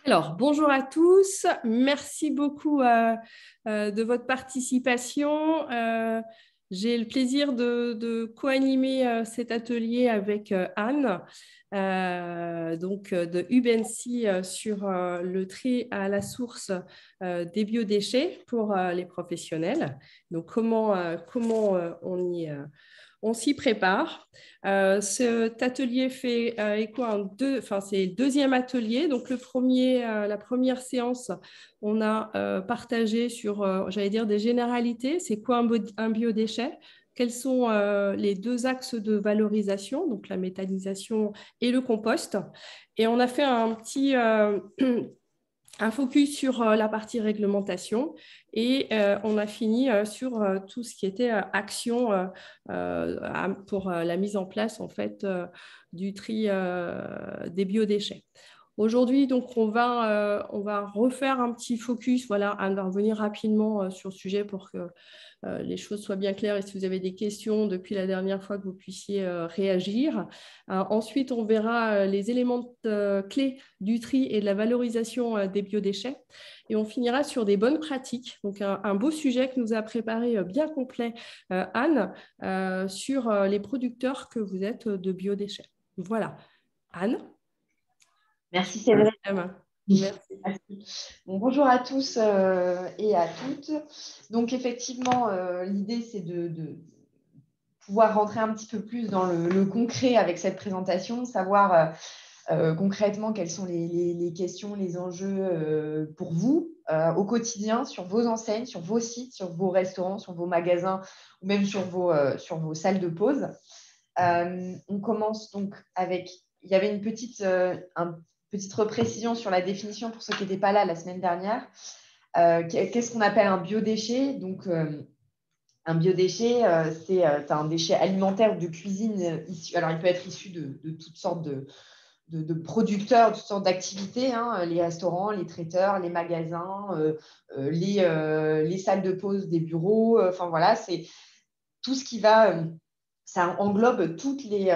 Alors, bonjour à tous. Merci beaucoup de votre participation. J'ai le plaisir de co-animer cet atelier avec Anne, de UBNC sur le tri à la source des biodéchets pour les professionnels. Donc, comment on s'y prépare. Cet atelier fait écho à c'est le deuxième atelier. Donc, la première séance, on a partagé sur, j'allais dire, des généralités. C'est quoi un biodéchet? Quels sont les deux axes de valorisation, donc la méthanisation et le compost? Et on a fait un focus sur la partie réglementation et on a fini sur tout ce qui était action pour la mise en place en fait du tri des biodéchets. Aujourd'hui, donc, on va refaire un petit focus, voilà, on va revenir rapidement sur le sujet pour que les choses soient bien claires et si vous avez des questions depuis la dernière fois que vous puissiez réagir. Ensuite, on verra les éléments clés du tri et de la valorisation des biodéchets. Et on finira sur des bonnes pratiques. Donc, un beau sujet que nous a préparé bien complet Anne sur les producteurs que vous êtes de biodéchets. Voilà. Anne? Merci Cédric. Merci. Bon, bonjour à tous et à toutes. Donc effectivement, l'idée c'est de pouvoir rentrer un petit peu plus dans le concret avec cette présentation, savoir concrètement quelles sont les questions, les enjeux pour vous au quotidien, sur vos enseignes, sur vos sites, sur vos restaurants, sur vos magasins ou même sur vos salles de pause. On commence donc avec, il y avait une petite reprécision sur la définition pour ceux qui n'étaient pas là la semaine dernière. Qu'est-ce qu'on appelle un biodéchet? Donc, un biodéchet, c'est un déchet alimentaire de cuisine issu. Alors, il peut être issu de toutes sortes de producteurs, de toutes sortes d'activités, hein, les restaurants, les traiteurs, les magasins, les salles de pause des bureaux. Enfin, voilà, c'est tout ce qui va. Ça englobe tous les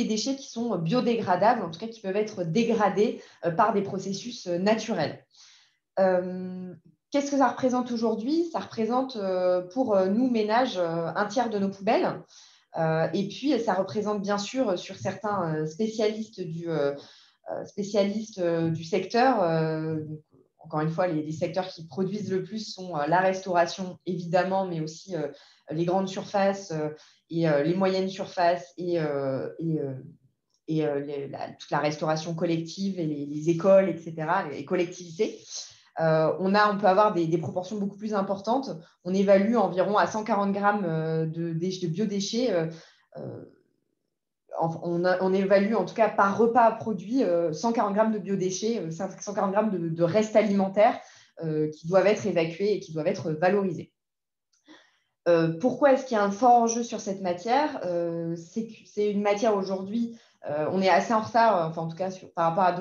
déchets qui sont biodégradables, en tout cas qui peuvent être dégradés par des processus naturels. Qu'est-ce que ça représente aujourd'hui? Ça représente pour nous, ménages, un tiers de nos poubelles. Et puis, ça représente bien sûr, sur certains spécialistes du secteur, encore une fois, les secteurs qui produisent le plus sont la restauration, évidemment, mais aussi les grandes surfaces et les moyennes surfaces toute la restauration collective et les écoles, etc., les collectivités. On peut avoir des proportions beaucoup plus importantes. On évalue environ à 140 grammes de biodéchets. On évalue en tout cas par repas produit 140 grammes de biodéchets, 140 grammes de restes alimentaires qui doivent être évacués et qui doivent être valorisés. Pourquoi est-ce qu'il y a un fort enjeu sur cette matière? C'est une matière aujourd'hui, on est assez en retard, enfin en tout cas par rapport à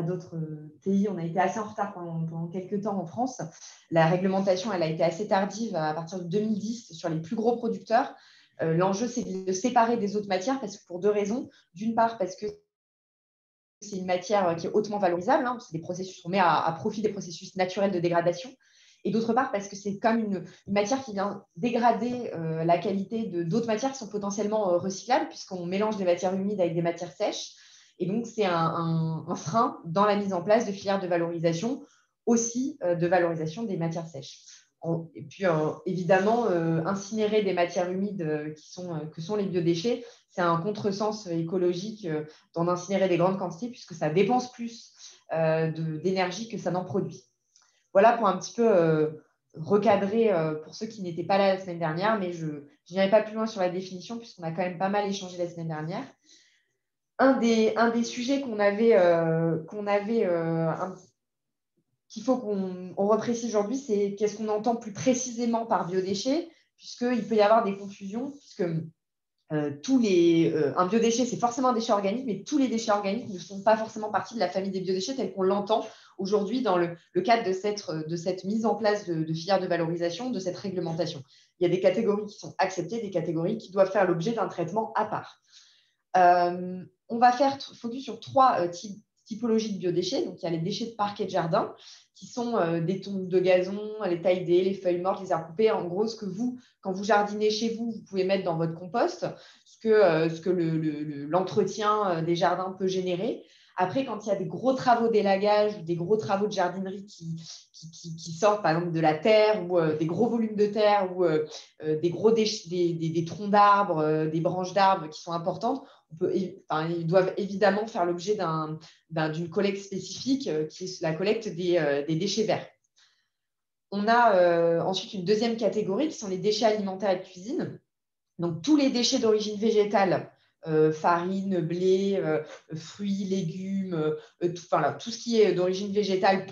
d'autres pays, on a été assez en retard pendant quelques temps en France. La réglementation, elle a été assez tardive à partir de 2010 sur les plus gros producteurs. L'enjeu, c'est de le séparer des autres matières pour deux raisons. D'une part, parce que c'est une matière qui est hautement valorisable, hein, c'est des processus, on met à profit des processus naturels de dégradation. Et d'autre part, parce que c'est comme une matière qui vient dégrader la qualité d'autres matières qui sont potentiellement recyclables, puisqu'on mélange des matières humides avec des matières sèches. Et donc, c'est un frein dans la mise en place de filières de valorisation, aussi de valorisation des matières sèches. Et puis, évidemment, incinérer des matières humides que sont les biodéchets, c'est un contresens écologique d'en incinérer des grandes quantités, puisque ça dépense plus d'énergie que ça n'en produit. Voilà pour un petit peu recadrer pour ceux qui n'étaient pas là la semaine dernière, mais je n'irai pas plus loin sur la définition puisqu'on a quand même pas mal échangé la semaine dernière. Un des sujets qu'il faut qu'on reprécise aujourd'hui, c'est qu'est-ce qu'on entend plus précisément par biodéchets, puisqu'il peut y avoir des confusions, puisque un biodéchet, c'est forcément un déchet organique, mais tous les déchets organiques ne sont pas forcément partie de la famille des biodéchets tels qu'on l'entend aujourd'hui dans le cadre de cette mise en place de filières de valorisation, de cette réglementation. Il y a des catégories qui sont acceptées, des catégories qui doivent faire l'objet d'un traitement à part. On va faire focus sur trois types typologies de biodéchets. Donc, il y a les déchets de parc et de jardin, qui sont des tontes de gazon, les tailles, les feuilles mortes, les herbes coupées. En gros, ce que vous, quand vous jardinez chez vous, vous pouvez mettre dans votre compost, ce que l'entretien des jardins peut générer. Après, quand il y a des gros travaux d'élagage ou des gros travaux de jardinerie qui sortent, par exemple, de la terre ou des gros volumes de terre ou des troncs d'arbres, des branches d'arbres qui sont importantes, ils doivent évidemment faire l'objet d'une collecte spécifique qui est la collecte des déchets verts. On a ensuite une deuxième catégorie qui sont les déchets alimentaires et de cuisine. Donc, tous les déchets d'origine végétale, farine, blé, fruits, légumes, tout ce qui est d'origine végétale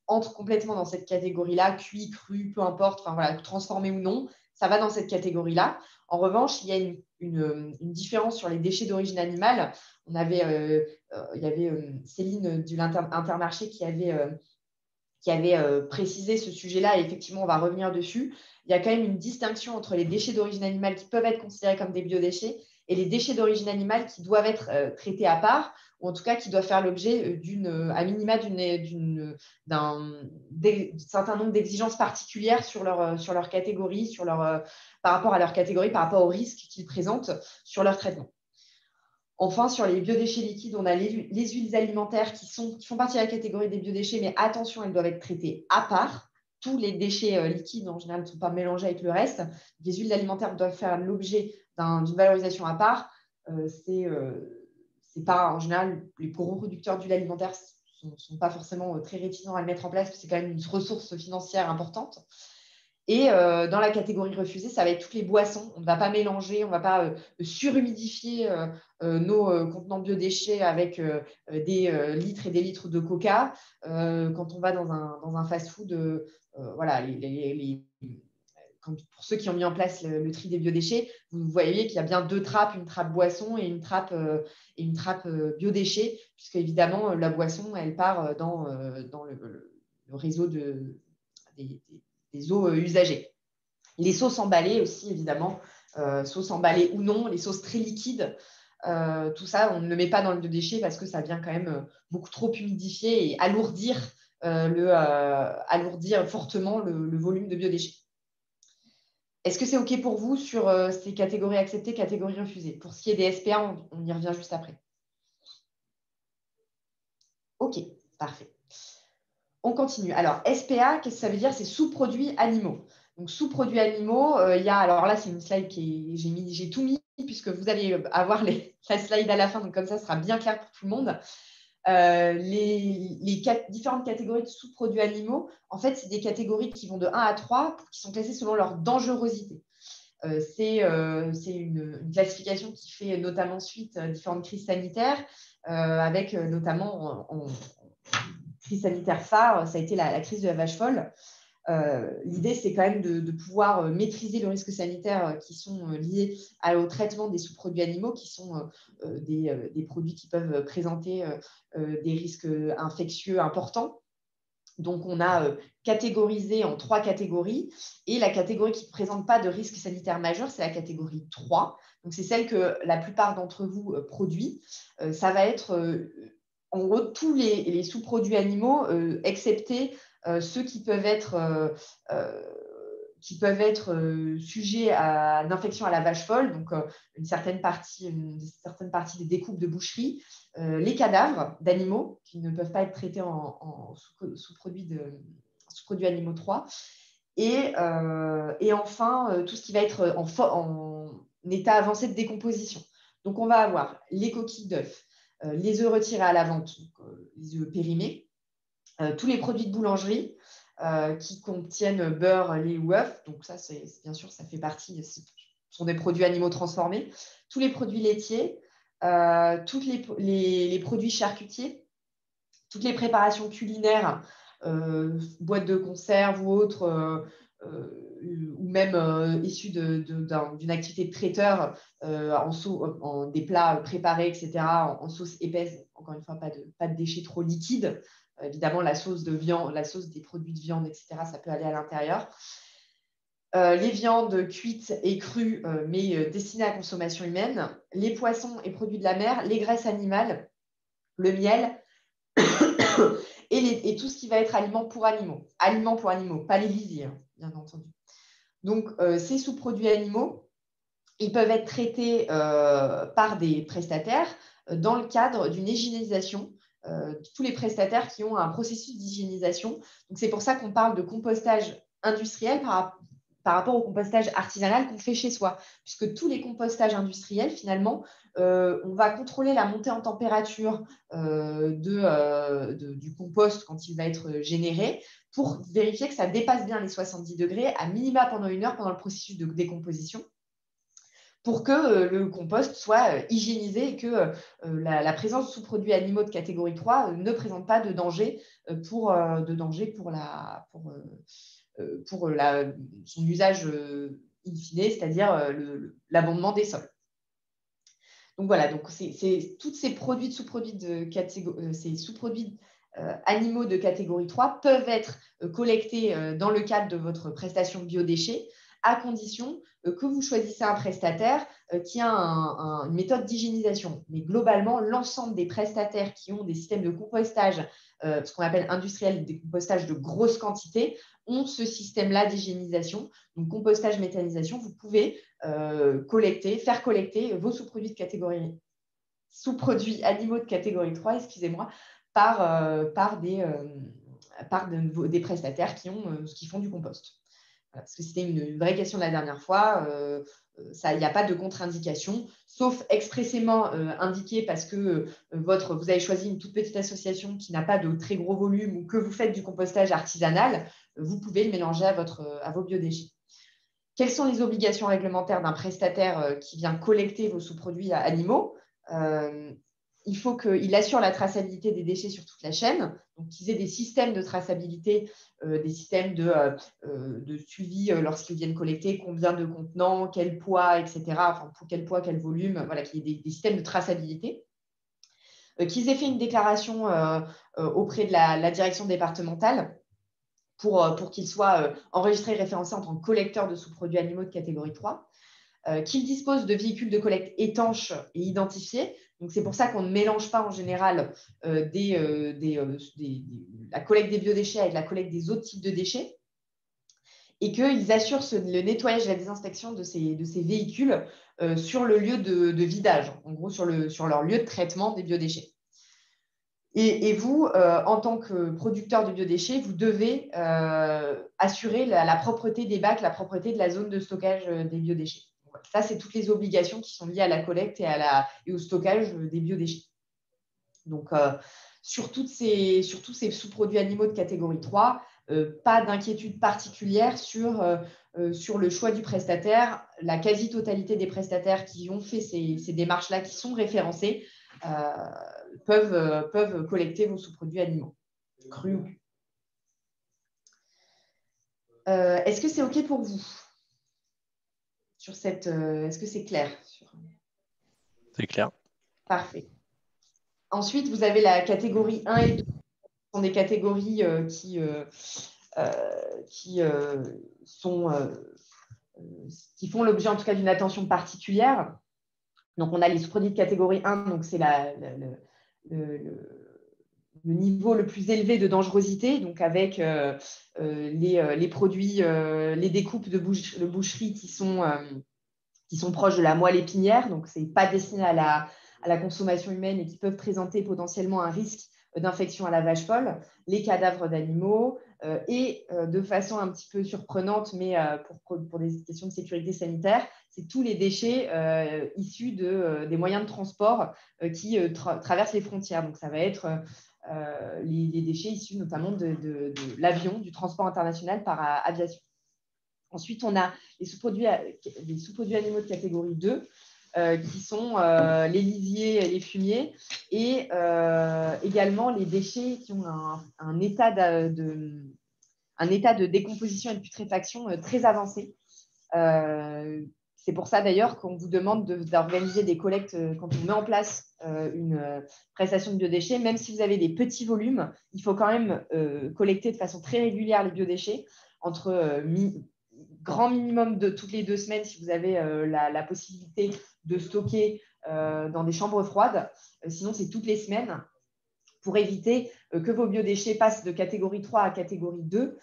entre complètement dans cette catégorie-là, cuit, cru, peu importe, transformé ou non, ça va dans cette catégorie-là. En revanche, il y a une différence sur les déchets d'origine animale. Il y avait Céline du Intermarché qui avait précisé ce sujet-là, et effectivement, on va revenir dessus. Il y a quand même une distinction entre les déchets d'origine animale qui peuvent être considérés comme des biodéchets et les déchets d'origine animale qui doivent être traités à part, ou en tout cas qui doivent faire l'objet à minima d'un certain nombre d'exigences particulières sur leur catégorie, par rapport à leur catégorie, par rapport aux risques qu'ils présentent sur leur traitement. Enfin, sur les biodéchets liquides, on a les huiles alimentaires qui font partie de la catégorie des biodéchets, mais attention, elles doivent être traitées à part. Tous les déchets liquides, en général, ne sont pas mélangés avec le reste. Les huiles alimentaires doivent faire l'objet d'une valorisation à part. C'est pas, en général, les gros producteurs d'huile alimentaire ne sont pas forcément très réticents à le mettre en place, parce que c'est quand même une ressource financière importante. Et dans la catégorie refusée, ça va être toutes les boissons. On ne va pas mélanger, on ne va pas surhumidifier nos contenants biodéchets avec des litres et des litres de coca. Quand on va dans un fast-food, pour ceux qui ont mis en place le tri des biodéchets, vous voyez qu'il y a bien deux trappes, une trappe boisson et une trappe biodéchets, puisque évidemment, la boisson, elle part dans le réseau des eaux usagées. Les sauces emballées aussi, évidemment, sauces emballées ou non, les sauces très liquides, tout ça, on ne le met pas dans le biodéchet parce que ça vient quand même beaucoup trop humidifier et alourdir fortement le volume de biodéchets. Est-ce que c'est OK pour vous sur ces catégories acceptées, catégories refusées? Pour ce qui est des SPA, on y revient juste après. OK, parfait. On continue. Alors, SPA, qu'est-ce que ça veut dire? C'est sous-produits animaux. Donc, sous-produits animaux, alors là, c'est une slide j'ai tout mis, puisque vous allez avoir la slide à la fin, donc comme ça sera bien clair pour tout le monde. Les différentes catégories de sous-produits animaux, en fait, c'est des catégories qui vont de 1 à 3, qui sont classées selon leur dangerosité. C'est une classification qui fait notamment suite à différentes crises sanitaires, avec notamment en crise sanitaire phare, ça a été la crise de la vache folle. L'idée, c'est quand même de pouvoir maîtriser le risque sanitaire qui sont liés au traitement des sous-produits animaux, qui sont des produits qui peuvent présenter des risques infectieux importants. Donc, on a catégorisé en 3 catégories. Et la catégorie qui ne présente pas de risque sanitaire majeur, c'est la catégorie 3. Donc, c'est celle que la plupart d'entre vous produit. Ça va être, en gros, tous les sous-produits animaux, excepté ceux qui peuvent être sujets à une infection à la vache folle, donc une certaine partie des découpes de boucherie, les cadavres d'animaux qui ne peuvent pas être traités en sous-produits animaux 3, et enfin tout ce qui va être en état avancé de décomposition. Donc on va avoir les coquilles d'œufs, les œufs retirés à la vente, donc, les œufs périmés, tous les produits de boulangerie qui contiennent beurre, lait ou œufs. Donc ça, bien sûr, ça fait partie, ce sont des produits animaux transformés. Tous les produits laitiers, tous les produits charcutiers, toutes les préparations culinaires, boîtes de conserve ou autres, ou même issues d'une activité de traiteur, des plats préparés, etc., en sauce épaisse. Encore une fois, pas de déchets trop liquides. Évidemment, la sauce de viande, la sauce des produits de viande, etc., ça peut aller à l'intérieur. Les viandes cuites et crues, mais destinées à consommation humaine, les poissons et produits de la mer, les graisses animales, le miel, et tout ce qui va être aliments pour animaux. Aliments pour animaux, pas les lisiers, hein, bien entendu. Donc, ces sous-produits animaux, ils peuvent être traités par des prestataires dans le cadre d'une hygiénisation. Tous les prestataires qui ont un processus d'hygiénisation. Donc, c'est pour ça qu'on parle de compostage industriel par rapport au compostage artisanal qu'on fait chez soi. Puisque tous les compostages industriels, finalement, on va contrôler la montée en température du compost quand il va être généré pour vérifier que ça dépasse bien les 70 degrés, à minima pendant 1 heure pendant le processus de décomposition, pour que le compost soit hygiénisé et que la présence de sous-produits animaux de catégorie 3 ne présente pas de danger pour son usage in fine, c'est-à-dire l'abondement des sols. Donc voilà, donc c'est tous ces produits de sous-produits ces sous-produits animaux de catégorie 3 peuvent être collectés dans le cadre de votre prestation biodéchets, à condition que vous choisissez un prestataire qui a une méthode d'hygiénisation. Mais globalement, l'ensemble des prestataires qui ont des systèmes de compostage, ce qu'on appelle industriel, des compostages de grosses quantités, ont ce système-là d'hygiénisation. Donc, compostage, méthanisation, vous pouvez faire collecter vos sous-produits animaux de catégorie 3, excusez-moi, par des prestataires qui font du compost. Voilà, parce que c'était une vraie question de la dernière fois. Il n'y a pas de contre-indication, sauf expressément indiqué parce que vous avez choisi une toute petite association qui n'a pas de très gros volume ou que vous faites du compostage artisanal, vous pouvez le mélanger à vos biodéchets. Quelles sont les obligations réglementaires d'un prestataire qui vient collecter vos sous-produits animaux? Il faut qu'il assure la traçabilité des déchets sur toute la chaîne, donc qu'ils aient des systèmes de traçabilité, des systèmes de suivi lorsqu'ils viennent collecter, combien de contenants, quel poids, etc. Enfin, pour quel poids, quel volume, voilà, qu'il y ait des systèmes de traçabilité. Qu'ils aient fait une déclaration auprès de la direction départementale pour qu'ils soient enregistrés et référencés en tant que collecteurs de sous-produits animaux de catégorie 3. Qu'ils disposent de véhicules de collecte étanches et identifiés. Donc, c'est pour ça qu'on ne mélange pas en général la collecte des biodéchets avec la collecte des autres types de déchets, et qu'ils assurent le nettoyage et la désinspection de ces véhicules sur le lieu de vidage, en gros sur leur lieu de traitement des biodéchets. Et vous, en tant que producteur de biodéchets, vous devez assurer la propreté des bacs, la propreté de la zone de stockage des biodéchets. Ça, c'est toutes les obligations qui sont liées à la collecte et au stockage des biodéchets. Donc, sur tous ces sous-produits animaux de catégorie 3, pas d'inquiétude particulière sur le choix du prestataire. La quasi-totalité des prestataires qui ont fait ces démarches-là, qui sont référencés, peuvent collecter vos sous-produits animaux, crus ou cuits. Est-ce que c'est OK pour vous ? Est-ce que c'est clair ? C'est clair. Parfait. Ensuite, vous avez la catégorie 1 et 2. Ce sont des catégories qui font l'objet en tout cas d'une attention particulière. Donc, on a les sous-produits de catégorie 1, donc c'est le niveau le plus élevé de dangerosité, donc avec les produits, les découpes de boucherie qui sont proches de la moelle épinière, donc ce n'est pas destiné à la consommation humaine et qui peuvent présenter potentiellement un risque d'infection à la vache folle, les cadavres d'animaux et de façon un petit peu surprenante, mais pour des questions de sécurité sanitaire, c'est tous les déchets issus des moyens de transport qui traversent les frontières. Donc, ça va être les déchets issus notamment de l'avion, du transport international par aviation. Ensuite, on a les sous-produits animaux de catégorie 2, qui sont les lisiers et les fumiers, et également les déchets qui ont un état de décomposition et de putréfaction très avancé. C'est pour ça d'ailleurs qu'on vous demande d'organiser des collectes quand on met en place une prestation de biodéchets. Même si vous avez des petits volumes, il faut quand même collecter de façon très régulière les biodéchets, entre grand minimum de toutes les 2 semaines si vous avez la possibilité de stocker dans des chambres froides. Sinon, c'est toutes les semaines pour éviter que vos biodéchets passent de catégorie 3 à catégorie 2,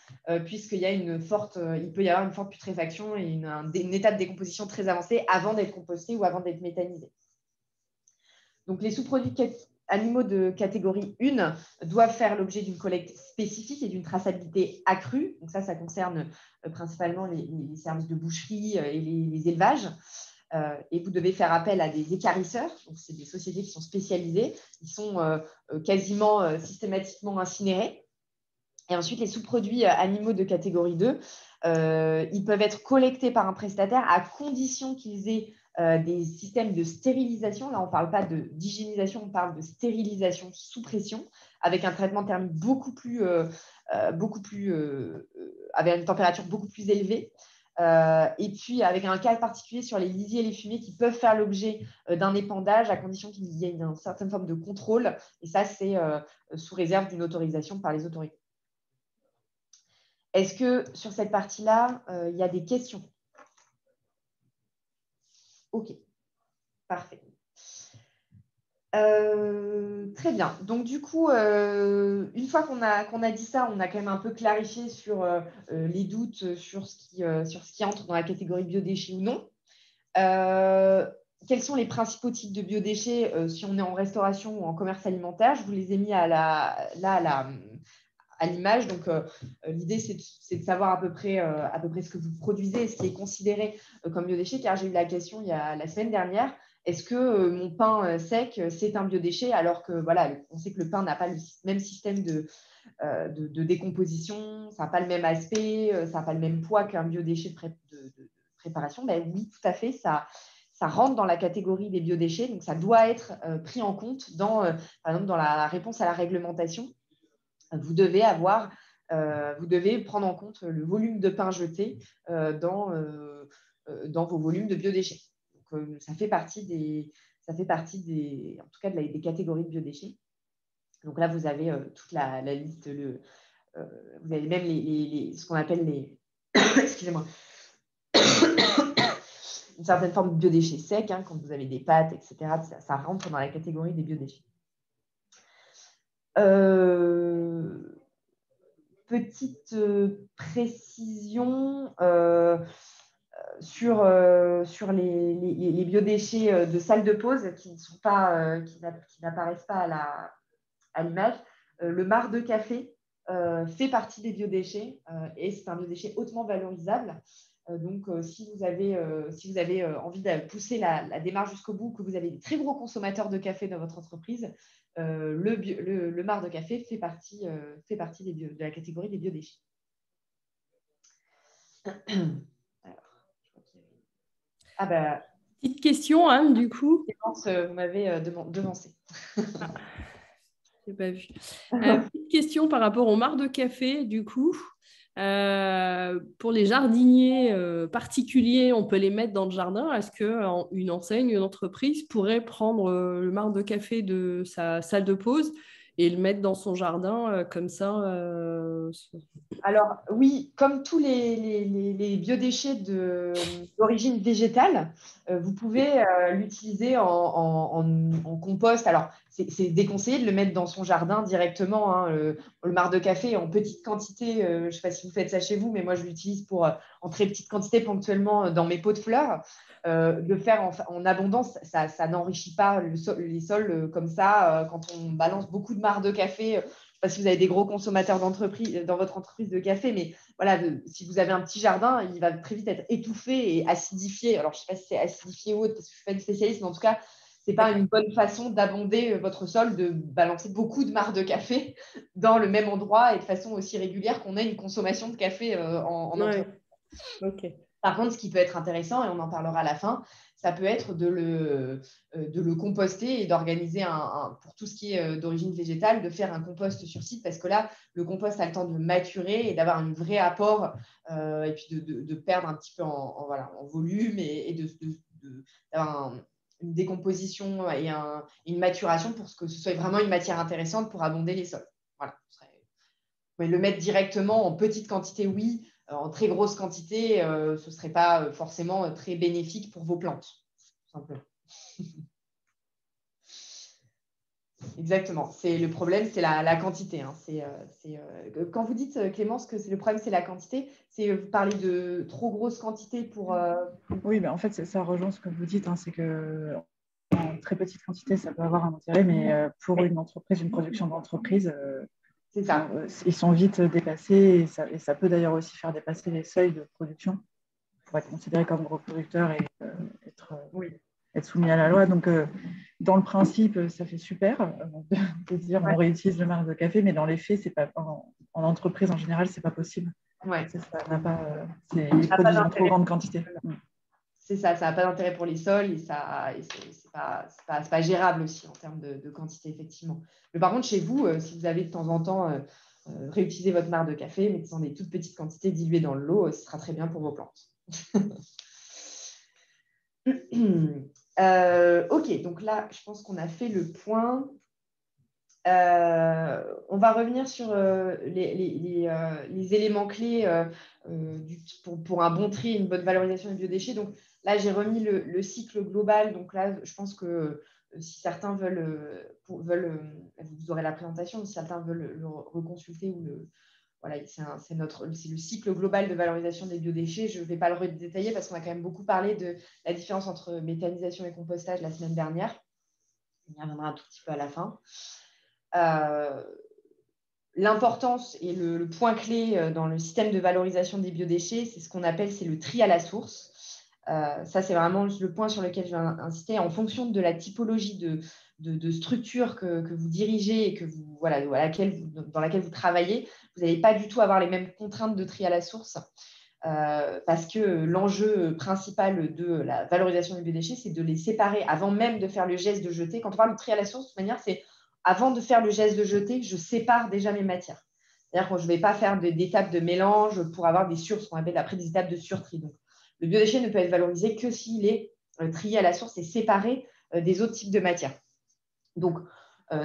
puisqu'il y a il peut y avoir une forte putréfaction et une étape de décomposition très avancée avant d'être compostés ou avant d'être méthanisés. Donc, les sous-produits animaux de catégorie 1 doivent faire l'objet d'une collecte spécifique et d'une traçabilité accrue. Donc ça concerne principalement les services de boucherie et les élevages. Et vous devez faire appel à des équarrisseurs. Donc, c'est des sociétés qui sont spécialisées. Ils sont quasiment systématiquement incinérés. Et ensuite, les sous-produits animaux de catégorie 2, ils peuvent être collectés par un prestataire à condition qu'ils aient des systèmes de stérilisation. Là, on ne parle pas d'hygiénisation, on parle de stérilisation sous pression, avec un traitement thermique avec une température beaucoup plus élevée. Et puis, avec un cas particulier sur les lisiers et les fumées qui peuvent faire l'objet d'un épandage à condition qu'il y ait une certaine forme de contrôle. Et ça, c'est sous réserve d'une autorisation par les autorités. Est-ce que sur cette partie-là, il y a des questions? OK, parfait. Très bien. Donc, du coup, une fois qu'on a dit ça, on a quand même un peu clarifié sur les doutes sur ce qui entre dans la catégorie biodéchets ou non. Quels sont les principaux types de biodéchets si on est en restauration ou en commerce alimentaire? Je vous les ai mis à l'image. Donc, l'idée, c'est de savoir à peu près ce que vous produisez et ce qui est considéré comme biodéchet, car j'ai eu la question la semaine dernière. Est-ce que mon pain sec, c'est un biodéchet, alors que voilà, on sait que le pain n'a pas le même système de décomposition, ça n'a pas le même aspect, ça n'a pas le même poids qu'un biodéchet de préparation? Ben, oui, tout à fait, ça rentre dans la catégorie des biodéchets, donc ça doit être pris en compte par exemple, dans la réponse à la réglementation. Vous devez prendre en compte le volume de pain jeté dans vos volumes de biodéchets. Donc, ça fait partie en tout cas, des catégories de biodéchets. Donc là, vous avez toute la liste, vous avez même ce qu'on appelle excusez-moi, une certaine forme de biodéchets secs, quand vous avez des pâtes, etc. Ça rentre dans la catégorie des biodéchets. Petite précision sur les biodéchets de salle de pause qui n'apparaissent pas à l'image. Le marc de café fait partie des biodéchets et c'est un biodéchet hautement valorisable. Donc, si vous avez envie de pousser la démarche jusqu'au bout, que vous avez des très gros consommateurs de café dans votre entreprise, le marc de café fait partie de la catégorie des biodéchets. Petite question, Anne, du coup. Vous m'avez devancé. Je n'ai pas vu. Petite question par rapport au marc de café, du coup. Pour les jardiniers particuliers, on peut les mettre dans le jardin. Est-ce qu'une enseigne, une entreprise pourrait prendre le marc de café de sa salle de pause et le mettre dans son jardin comme ça Alors oui, comme tous les biodéchets d'origine végétale, vous pouvez l'utiliser en compost. Alors, c'est déconseillé de le mettre dans son jardin directement. Le marc de café en petite quantité, je ne sais pas si vous faites ça chez vous, mais moi, je l'utilise en très petite quantité ponctuellement dans mes pots de fleurs. De faire en abondance, ça n'enrichit pas les sols comme ça. Quand on balance beaucoup de marc de café, je ne sais pas si vous avez des gros consommateurs dans votre entreprise de café, mais voilà, si vous avez un petit jardin, il va très vite être étouffé et acidifié. Alors, je ne sais pas si c'est acidifié ou autre, parce que je ne suis pas une spécialiste, mais en tout cas, ce n'est pas une bonne façon d'abonder votre sol, de balancer beaucoup de marc de café dans le même endroit et de façon aussi régulière qu'on ait une consommation de café en entreprise. Okay. Par contre, ce qui peut être intéressant, et on en parlera à la fin, ça peut être de le composter et d'organiser pour tout ce qui est d'origine végétale, de faire un compost sur site, parce que là, le compost a le temps de maturer et d'avoir un vrai apport et puis de perdre un petit peu en volume et d'avoir une décomposition et une maturation pour que ce soit vraiment une matière intéressante pour abonder les sols. Voilà. Vous pouvez le mettre directement en petite quantité, oui. En très grosse quantité, ce ne serait pas forcément très bénéfique pour vos plantes, tout simplement. exactement. Le problème, c'est la quantité. Hein. Quand vous dites, Clémence, que le problème, c'est la quantité, vous parlez de trop grosse quantité pour… Oui, en fait, ça rejoint ce que vous dites, hein, c'est que en très petite quantité, ça peut avoir un intérêt, mais pour une entreprise, une production d'entreprise, c'est ça. Ils sont vite dépassés et ça peut d'ailleurs aussi faire dépasser les seuils de production pour être considéré comme gros producteur et être soumis à la loi. Donc, dans le principe, ça fait super de dire on réutilise le marc de café, mais dans les faits, c'est pas, en entreprise en général, c'est pas possible. Ouais. Ils produisent en trop grande quantité. C'est ça n'a pas d'intérêt pour les sols et c'est pas gérable aussi en termes de quantité, effectivement. Mais par contre, chez vous, si vous avez de temps en temps réutilisé votre marc de café, mais dans des toutes petites quantités diluées dans l'eau, ce sera très bien pour vos plantes. Ok, donc là, je pense qu'on a fait le point. On va revenir sur les éléments clés pour un bon tri et une bonne valorisation des biodéchets. Donc là, j'ai remis le cycle global. Donc là, je pense que si certains veulent, vous aurez la présentation, si certains veulent le reconsulter voilà, c'est le cycle global de valorisation des biodéchets. Je ne vais pas le redétailler parce qu'on a quand même beaucoup parlé de la différence entre méthanisation et compostage la semaine dernière. On y reviendra un tout petit peu à la fin. L'importance et le point clé dans le système de valorisation des biodéchets, c'est ce qu'on appelle le tri à la source. Ça, c'est vraiment le point sur lequel je vais insister. En fonction de la typologie de structure que vous dirigez et dans laquelle vous travaillez, vous n'allez pas du tout avoir les mêmes contraintes de tri à la source. Parce que l'enjeu principal de la valorisation des biodéchets, c'est de les séparer avant même de faire le geste de jeter. Quand on parle de tri à la source, de toute manière, c'est avant de faire le geste de jeter, je sépare déjà mes matières. C'est-à-dire que je ne vais pas faire d'étapes de mélange pour avoir ce qu'on appelle après des étapes de surtri. Donc, le biodéchet ne peut être valorisé que s'il est trié à la source et séparé des autres types de matières. Donc,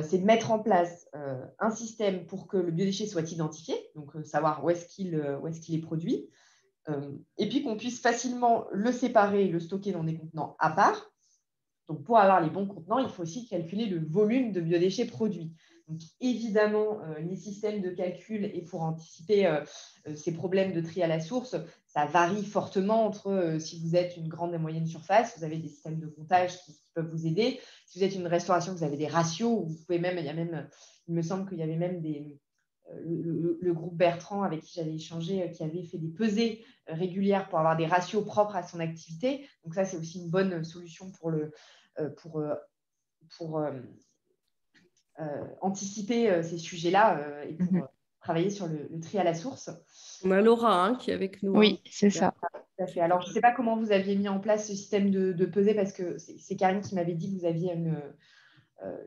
c'est de mettre en place un système pour que le biodéchet soit identifié, donc savoir où est-ce qu'il est produit, et puis qu'on puisse facilement le séparer et le stocker dans des contenants à part. Donc, pour avoir les bons contenants, il faut aussi calculer le volume de biodéchets produits. Donc, évidemment, les systèmes de calcul et pour anticiper ces problèmes de tri à la source, ça varie fortement entre si vous êtes une grande et moyenne surface, vous avez des systèmes de comptage qui peuvent vous aider. Si vous êtes une restauration, vous avez des ratios, vous pouvez même, il me semble qu'il y avait même le groupe Bertrand avec qui j'avais échangé, qui avait fait des pesées régulières pour avoir des ratios propres à son activité. Donc ça, c'est aussi une bonne solution pour anticiper ces sujets-là et pour travailler sur le tri à la source. On a Laura qui est avec nous. Oui, c'est ça. Tout à fait. Alors, je ne sais pas comment vous aviez mis en place ce système de pesée parce que c'est Karine qui m'avait dit que vous aviez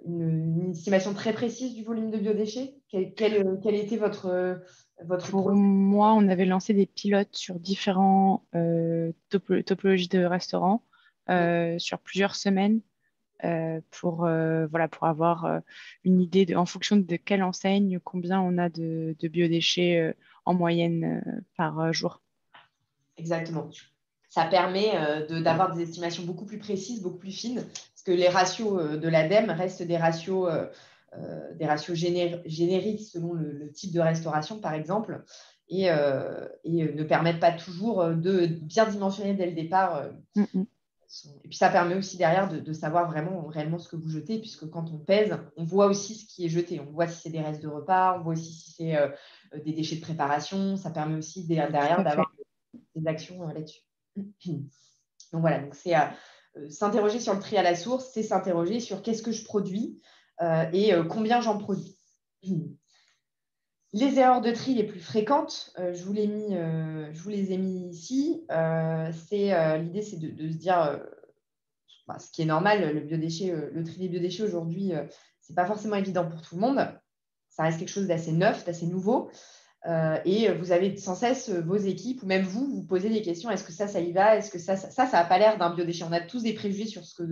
une estimation très précise du volume de biodéchets. Quel était votre Pour moi, on avait lancé des pilotes sur différents topologies de restaurants sur plusieurs semaines pour avoir une idée en fonction de quelle enseigne, combien on a de biodéchets en moyenne par jour. Exactement. Ça permet d'avoir des estimations beaucoup plus précises, beaucoup plus fines, parce que les ratios de l'ADEME restent des ratios génériques selon le type de restauration, par exemple, et ne permettent pas toujours de bien dimensionner dès le départ. Et puis, ça permet aussi derrière de savoir réellement ce que vous jetez, puisque quand on pèse, on voit aussi ce qui est jeté. On voit si c'est des restes de repas, on voit aussi si c'est des déchets de préparation. Ça permet aussi derrière d'avoir des actions là-dessus. Donc voilà, donc c'est s'interroger sur le tri à la source, c'est s'interroger sur qu'est-ce que je produis et combien j'en produis. Les erreurs de tri les plus fréquentes, je vous les ai mis ici. L'idée, c'est de se dire, ce qui est normal, le tri des biodéchets aujourd'hui, ce n'est pas forcément évident pour tout le monde. Ça reste quelque chose d'assez neuf, d'assez nouveau. Et vous avez sans cesse vos équipes ou même vous posez des questions. Est-ce que ça y va? Est-ce que ça n'a pas l'air d'un biodéchet? On a tous des préjugés sur ce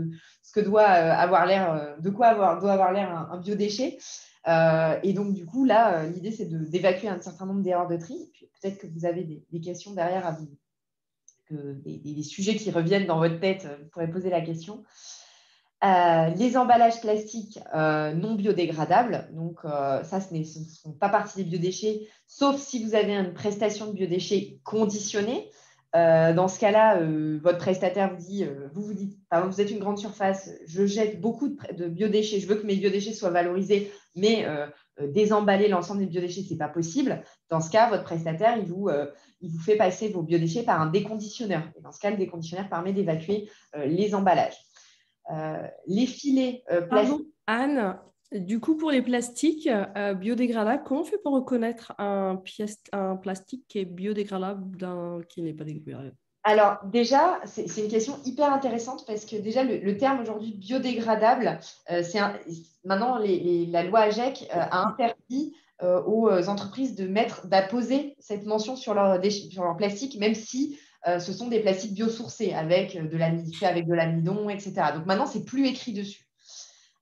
que doit avoir l'air, doit avoir l'air un biodéchet. Et donc, du coup, là, l'idée, c'est d'évacuer un certain nombre d'erreurs de tri. Puis, peut-être que vous avez des questions derrière à vous, des sujets qui reviennent dans votre tête. Vous pourrez poser la question. Les emballages plastiques non biodégradables, donc ça, ce ne sont pas partie des biodéchets, sauf si vous avez une prestation de biodéchets conditionnée. Dans ce cas-là, votre prestataire vous dit, vous dites, par exemple, vous êtes une grande surface, je jette beaucoup de biodéchets, je veux que mes biodéchets soient valorisés, mais désemballer l'ensemble des biodéchets, ce n'est pas possible. Dans ce cas, votre prestataire, il vous fait passer vos biodéchets par un déconditionneur. Et dans ce cas, le déconditionneur permet d'évacuer les emballages. Les filets plastiques. Anne, du coup, pour les plastiques biodégradables, comment on fait pour reconnaître un plastique qui est biodégradable d'un qui n'est pas dégradable? Alors déjà, c'est une question hyper intéressante parce que déjà, le terme aujourd'hui biodégradable, maintenant, la loi AGEC a interdit aux entreprises d'apposer cette mention sur leur plastique, même si ce sont des plastiques biosourcés avec de l'amidon, etc. Donc maintenant, c'est plus écrit dessus.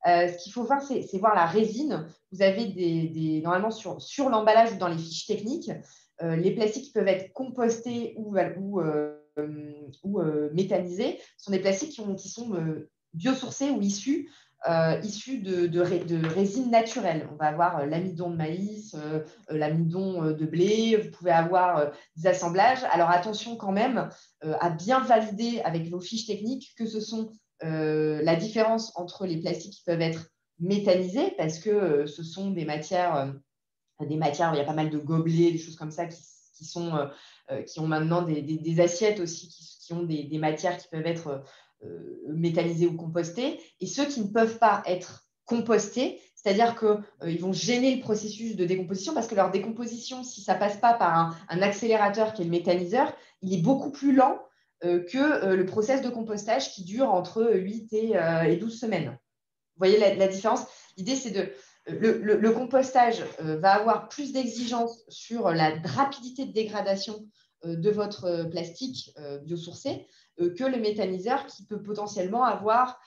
Ce qu'il faut voir, c'est voir la résine. Vous avez normalement sur l'emballage ou dans les fiches techniques, les plastiques qui peuvent être compostés ou méthanisés sont des plastiques qui sont biosourcés ou issus de résines naturelles. On va avoir l'amidon de maïs, l'amidon de blé, vous pouvez avoir des assemblages. Alors attention quand même à bien valider avec vos fiches techniques que ce sont la différence entre les plastiques qui peuvent être méthanisés, parce que ce sont des matières où il y a pas mal de gobelets, des choses comme ça qui ont maintenant des assiettes aussi qui ont des matières qui peuvent être méthanisées ou compostées, et ceux qui ne peuvent pas être compostés, c'est-à-dire qu'ils vont gêner le processus de décomposition parce que leur décomposition, si ça ne passe pas par un accélérateur qui est le méthaniseur, il est beaucoup plus lent que le process de compostage qui dure entre 8 et 12 semaines. Vous voyez la différence? L'idée, c'est le compostage va avoir plus d'exigences sur la rapidité de dégradation de votre plastique biosourcé que le méthaniseur qui peut potentiellement avoir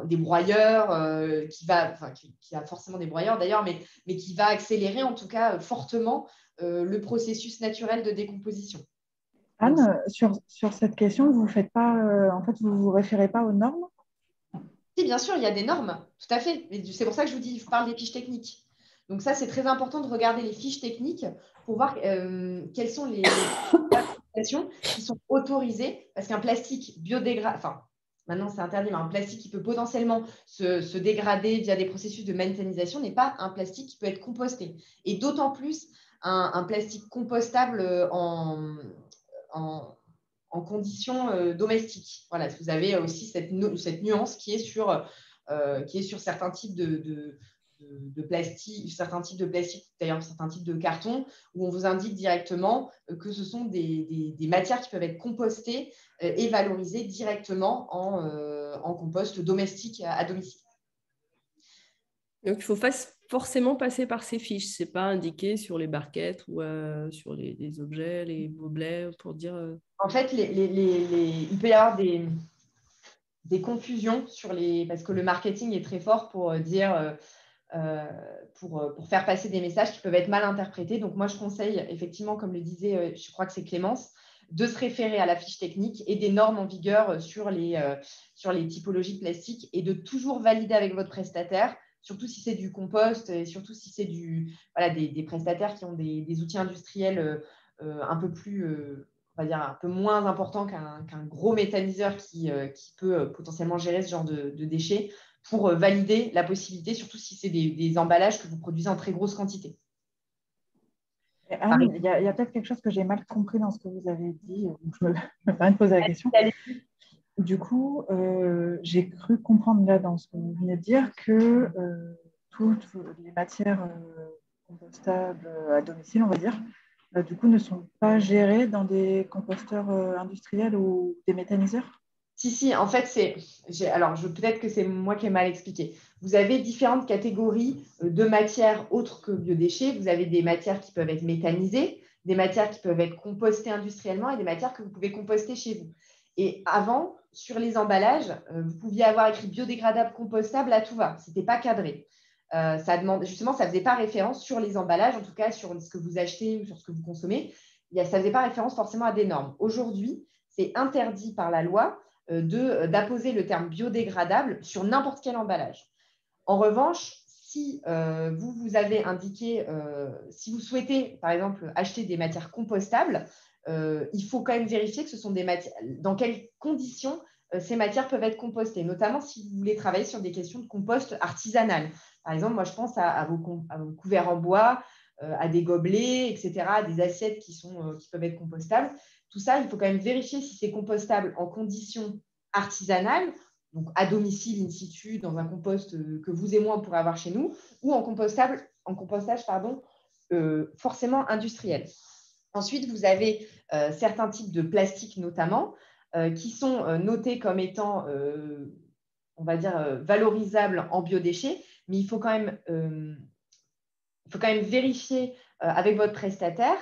des broyeurs, qui a forcément des broyeurs d'ailleurs, mais qui va accélérer en tout cas fortement le processus naturel de décomposition. Anne, sur cette question, vous faites pas, vous vous référez pas aux normes? Si, bien sûr, il y a des normes, tout à fait. C'est pour ça que je vous dis, je parle des fiches techniques. Donc ça, c'est très important de regarder les fiches techniques pour voir quelles sont les applications qui sont autorisées, parce qu'un plastique biodégradable, enfin, maintenant c'est interdit, mais un plastique qui peut potentiellement se dégrader via des processus de méthanisation n'est pas un plastique qui peut être composté. Et d'autant plus un plastique compostable en conditions domestiques. Voilà, vous avez aussi cette nuance qui est sur certains types de plastique, d'ailleurs certains types de cartons, où on vous indique directement que ce sont des matières qui peuvent être compostées et valorisées directement en compost domestique à domicile. Donc, il faut forcément passer par ces fiches. Ce n'est pas indiqué sur les barquettes ou sur les objets, les gobelets, pour dire… En fait, il peut y avoir des confusions parce que le marketing est très fort pour dire… pour faire passer des messages qui peuvent être mal interprétés. Donc, moi, je conseille effectivement, comme le disait, je crois que c'est Clémence, de se référer à la fiche technique et des normes en vigueur sur les typologies de plastique et de toujours valider avec votre prestataire, surtout si c'est du compost et surtout si c'est des prestataires qui ont des outils industriels un peu plus… on va dire un peu moins important qu'un gros méthaniseur qui peut potentiellement gérer ce genre de déchets, pour valider la possibilité, surtout si c'est des emballages que vous produisez en très grosse quantité. Anne, il y a peut-être quelque chose que j'ai mal compris dans ce que vous avez dit, donc je me permets de poser la question. Du coup, j'ai cru comprendre là dans ce que vous venez de dire que toutes les matières compostables à domicile, on va dire, du coup, ne sont pas gérées dans des composteurs industriels ou des méthaniseurs? Si, en fait, peut-être que c'est moi qui ai mal expliqué. Vous avez différentes catégories de matières autres que biodéchets. Vous avez des matières qui peuvent être méthanisées, des matières qui peuvent être compostées industriellement et des matières que vous pouvez composter chez vous. Et avant, sur les emballages, vous pouviez avoir écrit biodégradable, compostable à tout va. Ce n'était pas cadré. Ça ne faisait pas référence sur les emballages, en tout cas sur ce que vous achetez ou sur ce que vous consommez. Ça ne faisait pas référence forcément à des normes. Aujourd'hui, c'est interdit par la loi. d'apposer le terme biodégradable sur n'importe quel emballage. En revanche, si vous avez indiqué, si vous souhaitez, par exemple, acheter des matières compostables, il faut quand même vérifier que ce sont des matières, dans quelles conditions ces matières peuvent être compostées, notamment si vous voulez travailler sur des questions de compost artisanal. Par exemple, moi, je pense à vos couverts en bois, à des gobelets, etc., à des assiettes qui peuvent être compostables. Tout ça, il faut quand même vérifier si c'est compostable en conditions artisanales, donc à domicile, in situ, dans un compost que vous et moi, on pourrait avoir chez nous, ou en compostage forcément industriel. Ensuite, vous avez certains types de plastiques notamment qui sont notés comme étant, on va dire, valorisables en biodéchets, mais il faut quand même vérifier avec votre prestataire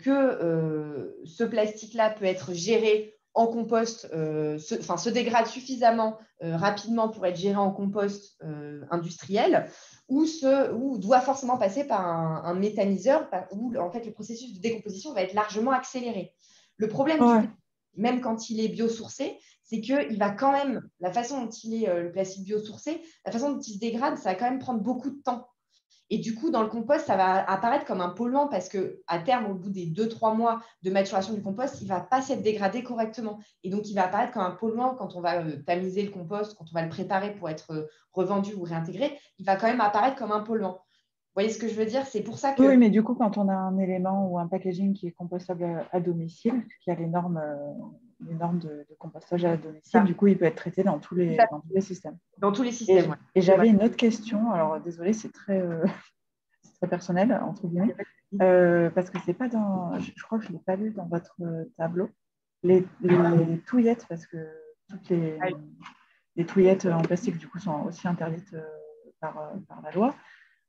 que ce plastique-là peut être géré en compost, se dégrade suffisamment rapidement pour être géré en compost industriel ou doit forcément passer par un méthaniseur où en fait, le processus de décomposition va être largement accéléré. Le problème, même quand il est biosourcé, c'est qu'il va quand même, la façon dont il est le plastique biosourcé, la façon dont il se dégrade, ça va quand même prendre beaucoup de temps. Et du coup, dans le compost, ça va apparaître comme un polluant parce qu'à terme, au bout des 2-3 mois de maturation du compost, il ne va pas s'être dégradé correctement. Et donc, il va apparaître comme un polluant quand on va tamiser le compost, quand on va le préparer pour être revendu ou réintégré, il va quand même apparaître comme un polluant. Vous voyez ce que je veux dire? C'est pour ça que… Oui, mais du coup, quand on a un élément ou un packaging qui est compostable à domicile, qui a les normes de compostage à domicile, du coup, il peut être traité dans tous les systèmes. Dans tous les systèmes, Et j'avais une autre question. Alors, désolée, c'est très personnel, entre guillemets, parce que c'est pas je crois que je ne l'ai pas lu dans votre tableau. Les touillettes, parce que toutes les touillettes en plastique, du coup, sont aussi interdites par la loi.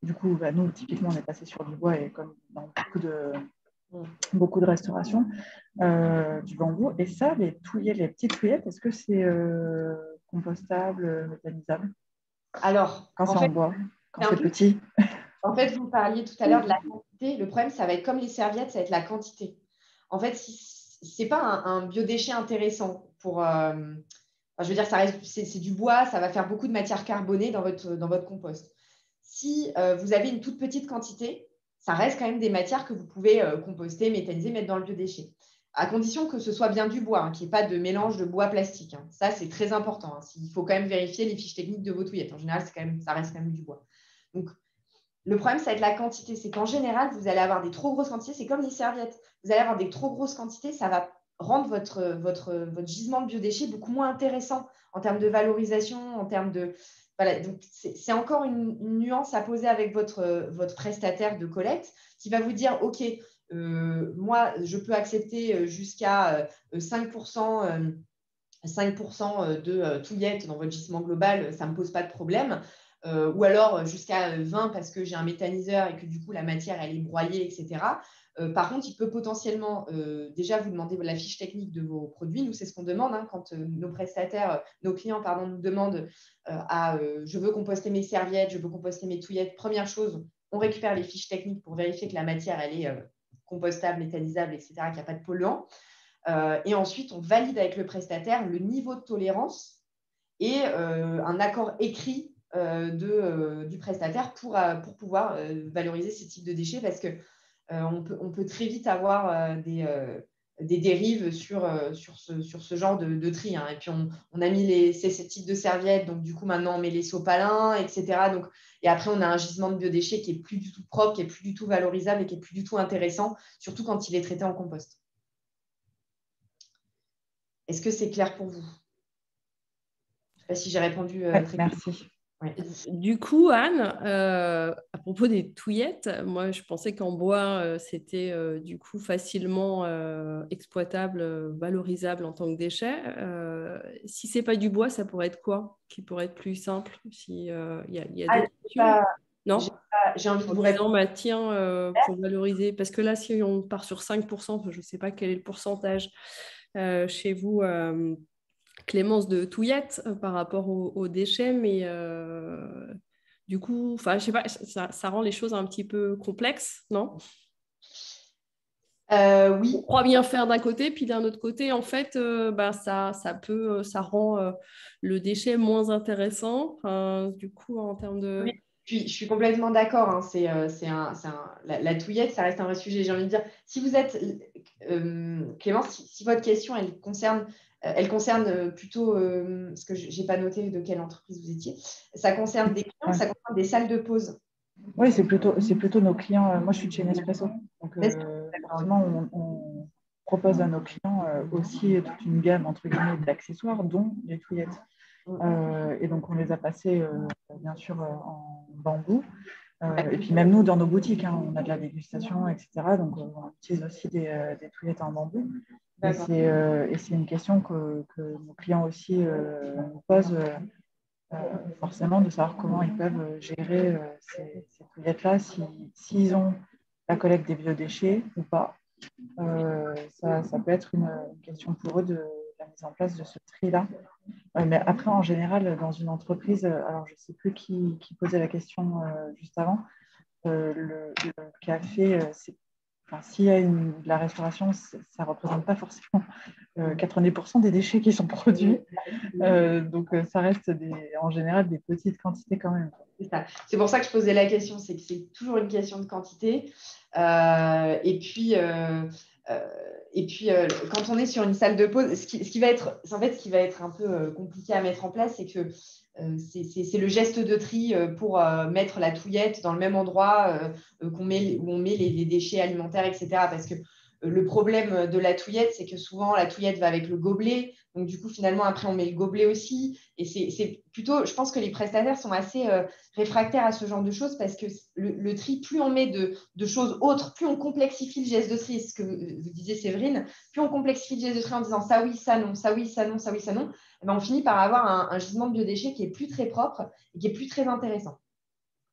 Du coup, nous, typiquement, on est passé sur du bois et comme dans beaucoup de restauration, du bambou. Et ça, les petites touillettes, est-ce que c'est compostable, méthanisable? Alors, quand c'est en bois, quand c'est petit. En fait, vous parliez tout à l'heure de la quantité. Le problème, ça va être comme les serviettes, ça va être la quantité. En fait, si ce n'est pas un biodéchet intéressant pour… je veux dire, c'est du bois, ça va faire beaucoup de matière carbonée dans votre compost. Si vous avez une toute petite quantité, ça reste quand même des matières que vous pouvez composter, méthaniser, mettre dans le biodéchet. À condition que ce soit bien du bois, qu'il n'y ait pas de mélange de bois plastique. Ça, c'est très important. Il faut quand même vérifier les fiches techniques de vos touillettes. En général, ça reste quand même du bois. Donc, le problème, ça va être la quantité. C'est qu'en général, vous allez avoir des trop grosses quantités. C'est comme les serviettes. Vous allez avoir des trop grosses quantités. Ça va rendre votre gisement de biodéchets beaucoup moins intéressant en termes de valorisation, en termes de… Voilà, donc c'est encore une nuance à poser avec votre prestataire de collecte qui va vous dire, OK, moi, je peux accepter jusqu'à 5% de touillettes dans votre gisement global, ça ne me pose pas de problème. Ou alors jusqu'à 20 parce que j'ai un méthaniseur et que du coup la matière elle est broyée, etc. Par contre, il peut potentiellement déjà vous demander la fiche technique de vos produits. Nous, c'est ce qu'on demande quand nos clients nous demandent je veux composter mes serviettes, je veux composter mes touillettes. Première chose, on récupère les fiches techniques pour vérifier que la matière elle est compostable, méthanisable, etc., qu'il n'y a pas de polluants. Et ensuite, on valide avec le prestataire le niveau de tolérance et un accord écrit du prestataire pour pouvoir valoriser ces types de déchets parce qu'on peut très vite avoir des dérives sur ce genre de tri. Et puis, on a mis ces types de serviettes, donc du coup, maintenant, on met les sopalins, etc. Et après, on a un gisement de biodéchets qui n'est plus du tout propre, qui n'est plus du tout valorisable et qui n'est plus du tout intéressant, surtout quand il est traité en compost. Est-ce que c'est clair pour vous? Je ne sais pas si j'ai répondu très bien. Merci. Ouais. Du coup, Anne, à propos des touillettes, moi je pensais qu'en bois, c'était du coup facilement exploitable, valorisable en tant que déchet. Si ce n'est pas du bois, ça pourrait être quoi qui pourrait être plus simple? Si, y a d'autres options? Non? J'ai envie de vous répondre. Tiens, pour valoriser, parce que là, si on part sur 5%, je ne sais pas quel est le pourcentage chez vous. Clémence, de touillettes par rapport aux déchets, mais du coup, je sais pas, ça rend les choses un petit peu complexes, non? Oui. On croit bien faire d'un côté, puis d'un autre côté, en fait, ça rend le déchet moins intéressant. Du coup, en termes de... Oui. Puis, je suis complètement d'accord. Hein. La touillette, ça reste un vrai sujet. J'ai envie de dire, si vous êtes, Clémence, si votre question, elle concerne plutôt, parce que je n'ai pas noté de quelle entreprise vous étiez, ça concerne des clients, ça concerne des salles de pause. Oui, c'est plutôt nos clients. Moi, je suis de chez Nespresso. Donc, D'accord. forcément, on propose à nos clients aussi toute une gamme, entre guillemets, d'accessoires, dont les touillettes. Et donc, on les a passés, bien sûr, en bambou. Et puis, même nous, dans nos boutiques, hein, on a de la dégustation, etc. Donc, on utilise aussi des touillettes en bambou. Et c'est une question que nos clients aussi nous posent. Forcément de savoir comment ils peuvent gérer ces touillettes-là, s'ils ont la collecte des biodéchets ou pas. Ça peut être une question pour eux de la mise en place de ce tri-là. Mais après, en général, dans une entreprise, alors je ne sais plus qui posait la question juste avant, le café, s'il y a de la restauration, ça ne représente pas forcément 90% des déchets qui sont produits. Donc, ça reste en général des petites quantités quand même. C'est pour ça que je posais la question, c'est que c'est toujours une question de quantité. Et puis, quand on est sur une salle de pause, ce qui va être un peu compliqué à mettre en place, c'est que c'est le geste de tri pour mettre la touillette dans le même endroit où on met les déchets alimentaires, etc. Parce que le problème de la touillette, c'est que souvent la touillette va avec le gobelet. Donc, du coup, finalement, après, on met le gobelet aussi. Et c'est plutôt, je pense que les prestataires sont assez réfractaires à ce genre de choses parce que le tri, plus on met de choses autres, plus on complexifie le geste de tri. C'est ce que vous disiez, Séverine, plus on complexifie le geste de tri en disant ça oui, ça non, ça oui, ça non, ça oui, ça non, et ben, on finit par avoir un gisement de biodéchets qui est plus très propre et qui est plus très intéressant.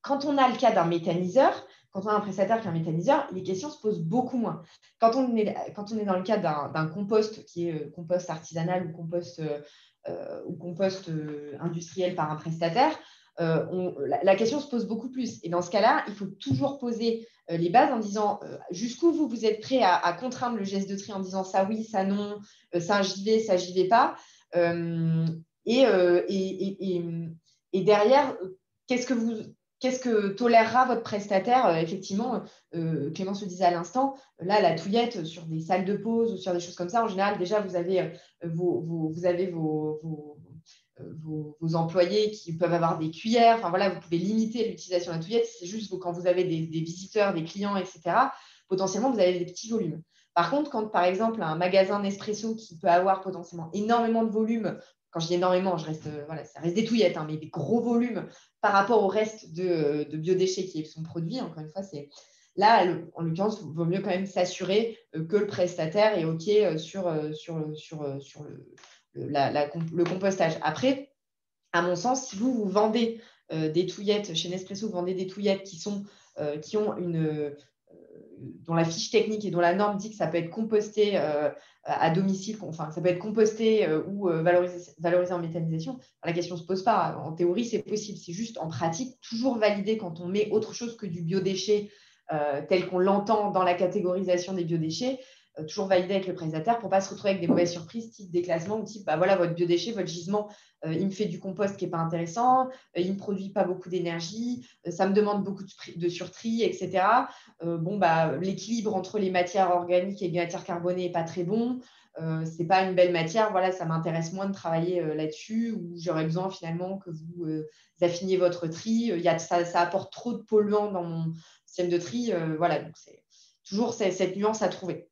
Quand on a le cas d'un méthaniseur, quand on a un prestataire qui est un méthaniseur, les questions se posent beaucoup moins. Quand on est dans le cas d'un compost qui est compost artisanal ou compost industriel par un prestataire, la question se pose beaucoup plus. Et dans ce cas-là, il faut toujours poser les bases en disant jusqu'où vous êtes prêt à contraindre le geste de tri en disant ça oui, ça non, ça j'y vais, ça j'y vais pas. Et derrière, qu'est-ce que tolérera votre prestataire? Effectivement, Clémence le disait à l'instant, là, la touillette sur des salles de pause ou sur des choses comme ça, en général, déjà, vous avez vos employés qui peuvent avoir des cuillères. Enfin, voilà, vous pouvez limiter l'utilisation de la touillette. C'est juste quand vous avez des visiteurs, des clients, etc., potentiellement, vous avez des petits volumes. Par contre, quand, par exemple, un magasin Nespresso qui peut avoir potentiellement énormément de volume, quand je dis énormément, ça reste des touillettes, hein, mais des gros volumes par rapport au reste de biodéchets qui sont produits. Encore une fois, c'est là, en l'occurrence, il vaut mieux quand même s'assurer que le prestataire est OK sur le compostage. Après, à mon sens, si vous vendez des touillettes, chez Nespresso, vous vendez des touillettes qui ont dont la fiche technique et dont la norme dit que ça peut être composté à domicile, enfin, ça peut être composté ou valorisé en méthanisation, la question ne se pose pas. En théorie, c'est possible. C'est juste en pratique, toujours validé quand on met autre chose que du biodéchet tel qu'on l'entend dans la catégorisation des biodéchets, toujours validé avec le prestataire pour ne pas se retrouver avec des mauvaises surprises, type déclassement ou type, bah voilà, votre biodéchet, votre gisement, il me fait du compost qui n'est pas intéressant, il ne me produit pas beaucoup d'énergie, ça me demande beaucoup de surtri, etc. L'équilibre entre les matières organiques et les matières carbonées n'est pas très bon. Ce n'est pas une belle matière, voilà, ça m'intéresse moins de travailler là-dessus, ou j'aurais besoin finalement que vous affiniez votre tri. Ça apporte trop de polluants dans mon système de tri. Voilà, donc c'est toujours cette nuance à trouver.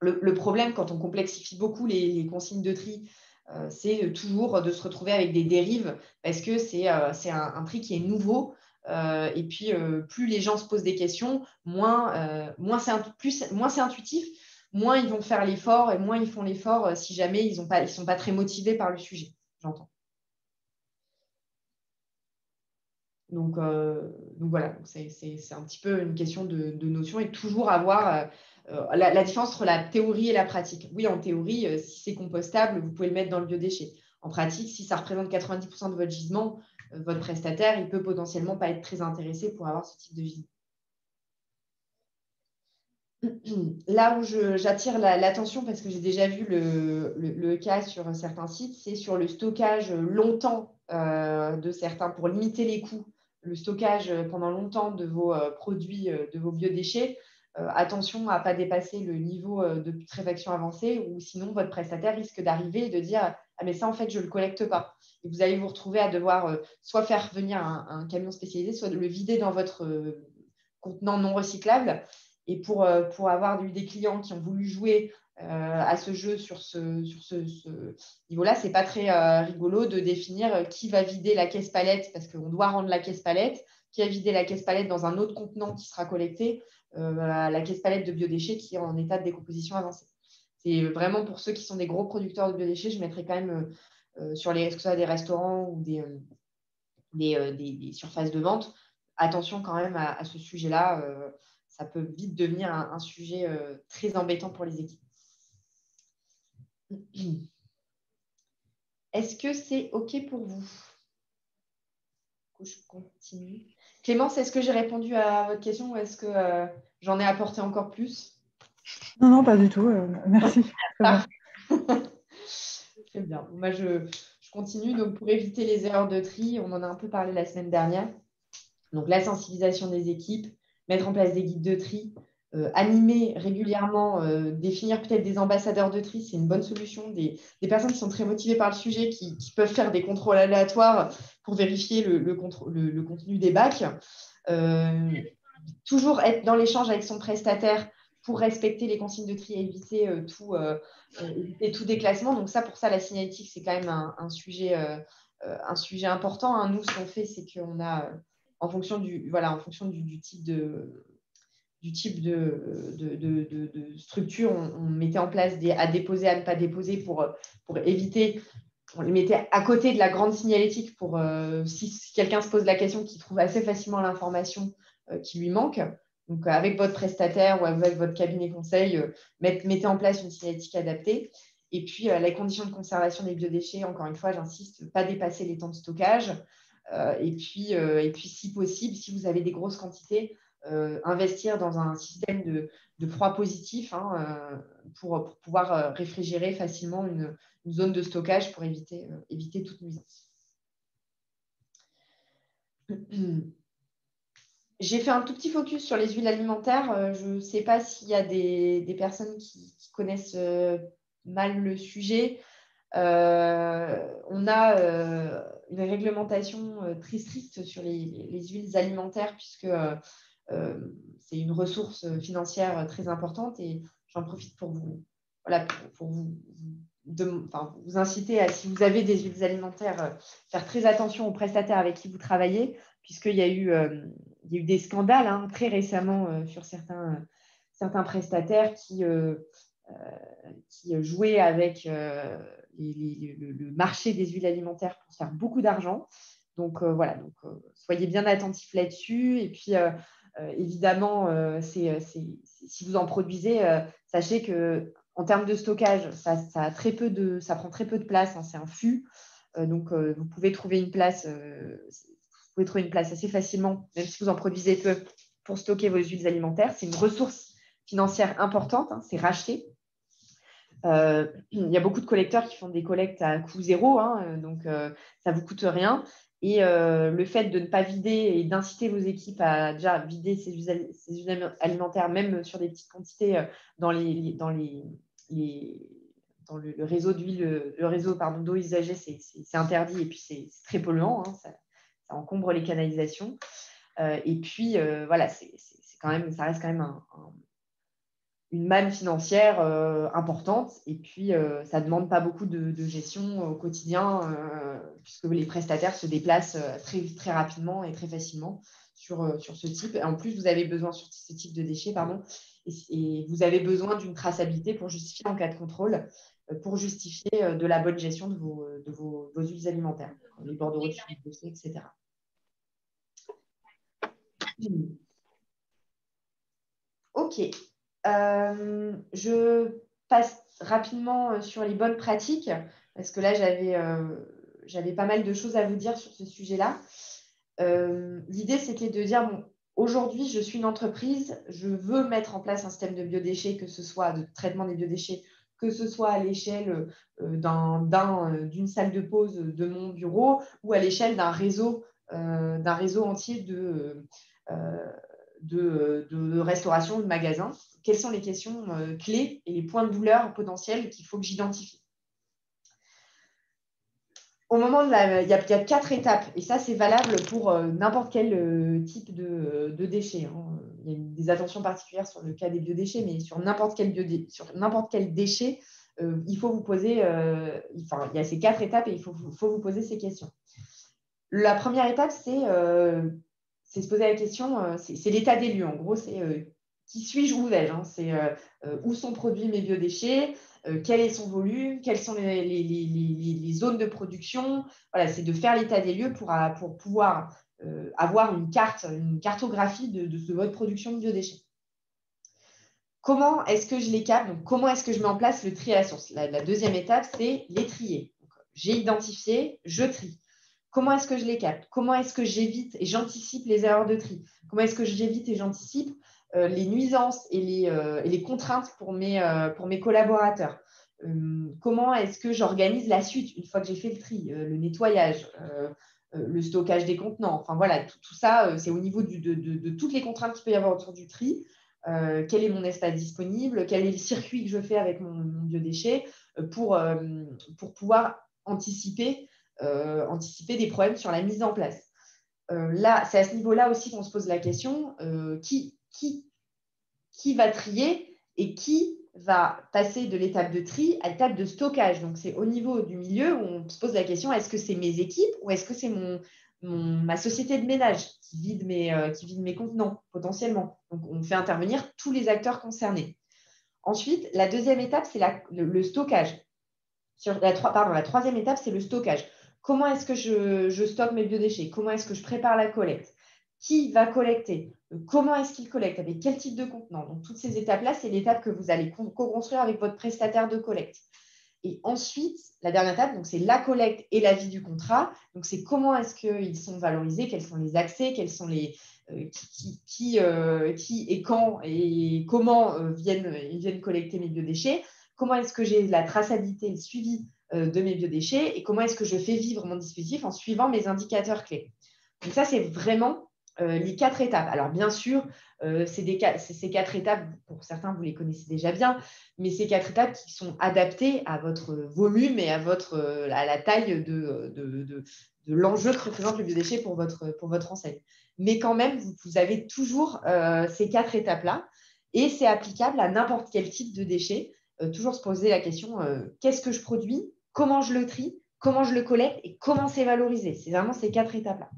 Le problème, quand on complexifie beaucoup les consignes de tri, c'est toujours de se retrouver avec des dérives parce que c'est un tri qui est nouveau. Et puis, plus les gens se posent des questions, moins c'est intuitif, moins ils vont faire l'effort et moins ils font l'effort si jamais ils ne sont pas très motivés par le sujet, j'entends. Donc voilà, c'est un petit peu une question de notion et toujours avoir la différence entre la théorie et la pratique. Oui, en théorie, si c'est compostable, vous pouvez le mettre dans le biodéchet. En pratique, si ça représente 90% de votre gisement, votre prestataire, il peut potentiellement pas être très intéressé pour avoir ce type de gisement. là où j'attire l'attention, parce que j'ai déjà vu le cas sur certains sites, c'est sur le stockage longtemps de certains, pour limiter les coûts, le stockage pendant longtemps de vos produits, de vos biodéchets. Attention à ne pas dépasser le niveau de putréfaction avancée, ou sinon votre prestataire risque d'arriver et de dire « Ah mais ça en fait je ne le collecte pas ». Et vous allez vous retrouver à devoir soit faire venir un camion spécialisé, soit le vider dans votre contenant non recyclable. Et pour avoir eu des clients qui ont voulu jouer à ce jeu sur ce niveau-là, ce n'est pas très rigolo de définir qui va vider la caisse palette, parce qu'on doit rendre la caisse palette, qui a vidé la caisse palette dans un autre contenant qui sera collecté, la caisse palette de biodéchets qui est en état de décomposition avancée. C'est vraiment pour ceux qui sont des gros producteurs de biodéchets, je mettrais quand même sur que ce soit des restaurants ou des surfaces de vente, attention quand même à ce sujet-là. Ça peut vite devenir un sujet très embêtant pour les équipes. Est-ce que c'est OK pour vous? Je continue. Clémence, est-ce que j'ai répondu à votre question ou est-ce que j'en ai apporté encore plus? Non, pas du tout. Merci. Très bien. Moi, je continue. Donc, pour éviter les erreurs de tri, on en a un peu parlé la semaine dernière. Donc, la sensibilisation des équipes, mettre en place des guides de tri, animer régulièrement, définir peut-être des ambassadeurs de tri, c'est une bonne solution. Des personnes qui sont très motivées par le sujet, qui peuvent faire des contrôles aléatoires pour vérifier le contenu des bacs. Toujours être dans l'échange avec son prestataire pour respecter les consignes de tri et éviter tout déclassement. Donc pour ça, la signalétique, c'est quand même un sujet important. Hein. Nous, ce qu'on fait, c'est qu'on a, en fonction du type de structure, on mettait en place des à déposer, à ne pas déposer pour éviter. On les mettait à côté de la grande signalétique pour si quelqu'un se pose la question, qu'il trouve assez facilement l'information qui lui manque. Donc, avec votre prestataire ou avec votre cabinet conseil, mettez en place une signalétique adaptée. Et puis, les conditions de conservation des biodéchets, encore une fois, j'insiste, pas dépasser les temps de stockage. Et puis, si possible, si vous avez des grosses quantités, investir dans un système de froid positif pour pouvoir réfrigérer facilement une zone de stockage pour éviter toute nuisance. J'ai fait un tout petit focus sur les huiles alimentaires. Je ne sais pas s'il y a des personnes qui connaissent mal le sujet. On a une réglementation très stricte sur les huiles alimentaires puisque c'est une ressource financière très importante et j'en profite pour vous inciter à, si vous avez des huiles alimentaires, faire très attention aux prestataires avec qui vous travaillez, puisqu'il y a eu des scandales très récemment sur certains prestataires qui jouaient avec le marché des huiles alimentaires pour faire beaucoup d'argent. Donc, soyez bien attentifs là-dessus. Et puis, évidemment, si vous en produisez, sachez qu'en termes de stockage, ça prend très peu de place. C'est un fût. Donc, vous pouvez trouver une place assez facilement, même si vous en produisez peu, pour stocker vos huiles alimentaires. C'est une ressource financière importante. C'est racheté. Il y a beaucoup de collecteurs qui font des collectes à coût zéro. Donc, ça ne vous coûte rien. Et le fait de ne pas vider et d'inciter vos équipes à déjà vider ces huiles alimentaires, même sur des petites quantités, dans le réseau d'eau usagée, c'est interdit et puis c'est très polluant. Ça encombre les canalisations. Et puis, ça reste quand même une manne financière importante et puis ça ne demande pas beaucoup de gestion au quotidien puisque les prestataires se déplacent très, très rapidement et très facilement sur ce type. Et en plus, vous avez besoin sur ce type de déchets, et vous avez besoin d'une traçabilité pour justifier en cas de contrôle, pour justifier de la bonne gestion de vos huiles alimentaires, les bordereaux de fil, etc. OK. Je passe rapidement sur les bonnes pratiques parce que là, j'avais pas mal de choses à vous dire sur ce sujet-là. L'idée, c'était de dire, Aujourd'hui, je suis une entreprise, je veux mettre en place un système de biodéchets, que ce soit de traitement des biodéchets, que ce soit à l'échelle d'une salle de pause de mon bureau ou à l'échelle d'un réseau entier de restauration ou de magasins. Quelles sont les questions clés et les points de douleur potentiels qu'il faut que j'identifie? Au moment il y a 4 étapes, et ça, c'est valable pour n'importe quel type de déchets. Hein. Il y a des attentions particulières sur le cas des biodéchets, mais sur n'importe quel déchet, il faut vous poser, il y a ces 4 étapes et il faut vous poser ces questions. La première étape, c'est se poser la question, c'est l'état des lieux. En gros, c'est qui suis-je, où vais-je, hein. C'est où sont produits mes biodéchets, quel est son volume, quelles sont les zones de production. Voilà, c'est de faire l'état des lieux pour pouvoir avoir une cartographie de votre production de biodéchets. Comment est-ce que je les capte? Donc, comment est-ce que je mets en place le tri à la source? La deuxième étape, c'est les trier. J'ai identifié, je trie. Comment est-ce que je les capte? Comment est-ce que j'évite et j'anticipe les erreurs de tri? Comment est-ce que j'évite et j'anticipe les nuisances et les contraintes pour mes collaborateurs? Comment est-ce que j'organise la suite une fois que j'ai fait le tri, le nettoyage, le stockage des contenants? Enfin voilà, tout ça, c'est au niveau de toutes les contraintes qu'il peut y avoir autour du tri. Quel est mon espace disponible? Quel est le circuit que je fais avec mon biodéchet pour pouvoir anticiper des problèmes sur la mise en place. Là, c'est à ce niveau-là aussi qu'on se pose la question, qui va trier et qui va passer de l'étape de tri à l'étape de stockage. Donc, c'est au niveau du milieu où on se pose la question, est-ce que c'est mes équipes ou est-ce que c'est ma société de ménage qui vide mes contenants potentiellement? Donc, on fait intervenir tous les acteurs concernés. Ensuite, la deuxième étape, c'est le stockage. La troisième étape, c'est le stockage. Comment est-ce que je stocke mes biodéchets? Comment est-ce que je prépare la collecte? Qui va collecter? Comment est-ce qu'il collecte? Avec quel type de contenant? Donc, toutes ces étapes-là, c'est l'étape que vous allez co-construire avec votre prestataire de collecte. Et ensuite, la dernière étape, donc c'est la collecte et la vie du contrat. Donc, c'est comment est-ce qu'ils sont valorisés, quels sont les accès, quels sont les qui et quand et comment ils viennent collecter mes biodéchets. Comment est-ce que j'ai la traçabilité, le suivi de mes biodéchets et comment est-ce que je fais vivre mon dispositif en suivant mes indicateurs clés. Donc ça, c'est vraiment les 4 étapes. Alors bien sûr, ces 4 étapes, pour certains, vous les connaissez déjà bien, mais ces 4 étapes qui sont adaptées à votre volume et à la taille de l'enjeu que représente le biodéchet pour votre enseigne. Mais quand même, vous avez toujours ces 4 étapes-là et c'est applicable à n'importe quel type de déchet. Toujours se poser la question, qu'est-ce que je produis? Comment je le trie? Comment je le collecte? Et comment c'est valorisé? C'est vraiment ces 4 étapes-là.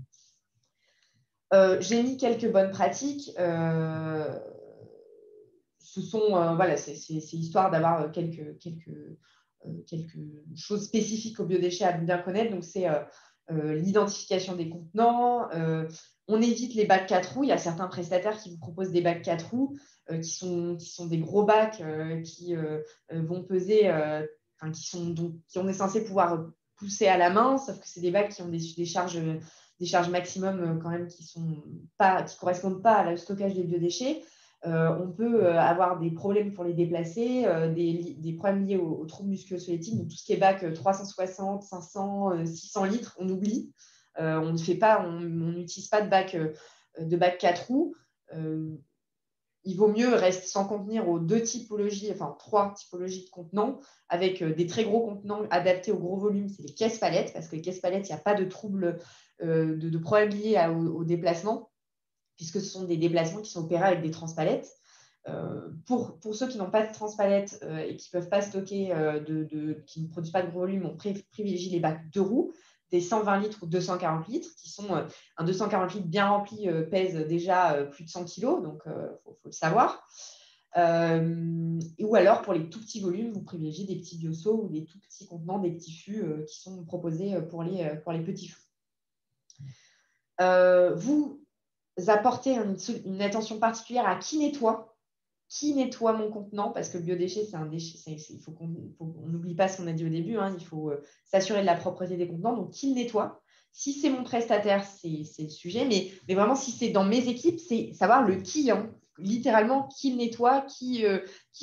J'ai mis quelques bonnes pratiques. C'est histoire d'avoir quelques choses spécifiques aux biodéchets à bien connaître. Donc, c'est l'identification des contenants. On évite les bacs 4 roues. Il y a certains prestataires qui vous proposent des bacs 4 roues qui sont des gros bacs qui vont peser, on est censé pouvoir pousser à la main, sauf que c'est des bacs qui ont des charges maximum quand même qui correspondent pas à le stockage des biodéchets. On peut avoir des problèmes pour les déplacer, des problèmes liés aux troubles musculo-squelettiques. Donc tout ce qui est bac 360, 500, 600 litres, on oublie. On n'utilise pas de bac 4 roues. Il vaut mieux s'en contenir aux 3 typologies de contenants, avec des très gros contenants adaptés au gros volume, c'est les caisses palettes, parce que les caisses palettes, il n'y a pas de troubles, de problèmes liés au déplacement, puisque ce sont des déplacements qui sont opérés avec des transpalettes. Pour ceux qui n'ont pas de transpalettes et qui ne peuvent pas stocker, qui ne produisent pas de gros volume, on privilégie les bacs 2 roues, des 120 litres ou 240 litres, qui sont un 240 litres bien rempli pèse déjà plus de 100 kg, donc il faut le savoir. Ou alors, pour les tout petits volumes, vous privilégiez des petits bioseaux ou des tout petits contenants, des petits fûts qui sont proposés pour les petits fûts. Vous apportez une attention particulière à qui nettoie mon contenant, parce que le biodéchet, c'est un déchet. On n'oublie pas ce qu'on a dit au début, hein, il faut s'assurer de la propreté des contenants. Donc, qui le nettoie? Si c'est mon prestataire, c'est le sujet, mais vraiment, si c'est dans mes équipes, c'est savoir le client, littéralement, qui le nettoie, qui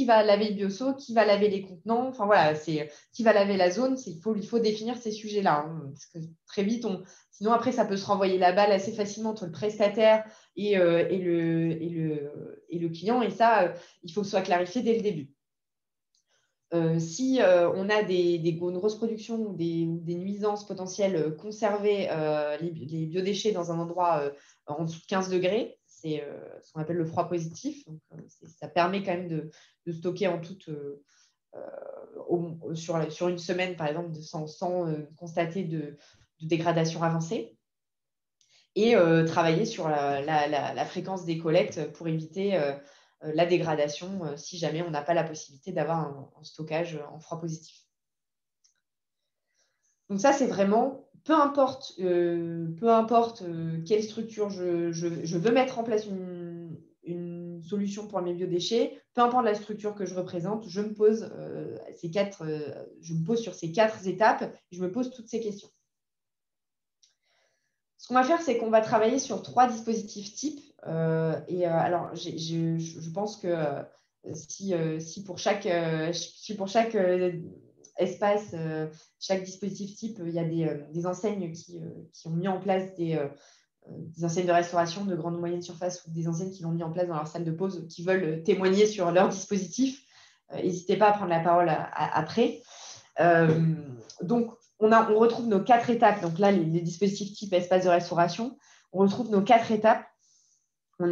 va laver le bioseau, qui va laver les contenants, enfin voilà, qui va laver la zone, il faut définir ces sujets-là, hein, parce que très vite, sinon après, ça peut se renvoyer la balle assez facilement entre le prestataire et le client, et ça, il faut que ce soit clarifié dès le début. Si on a une grosse production ou des nuisances potentielles, conserver les biodéchets dans un endroit en dessous de 15 degrés, c'est ce qu'on appelle le froid positif. Donc, ça permet quand même de stocker en toute, sur une semaine, par exemple, sans constater de dégradation avancée. Et travailler sur la fréquence des collectes pour éviter la dégradation si jamais on n'a pas la possibilité d'avoir un stockage en froid positif. Donc ça, c'est vraiment, peu importe quelle structure je veux mettre en place une solution pour mes biodéchets, peu importe la structure que je représente, je me pose sur ces 4 étapes et je me pose toutes ces questions. Ce qu'on va faire, c'est qu'on va travailler sur 3 dispositifs types. Alors, je pense que si pour chaque espace, chaque dispositif type, il y a des enseignes qui ont mis en place des enseignes de restauration de grande ou moyenne surface ou des enseignes qui l'ont mis en place dans leur salle de pause, qui veulent témoigner sur leur dispositif. N'hésitez pas à prendre la parole après. Donc, on retrouve nos 4 étapes. Donc là, les dispositifs type espace de restauration, on retrouve nos 4 étapes. On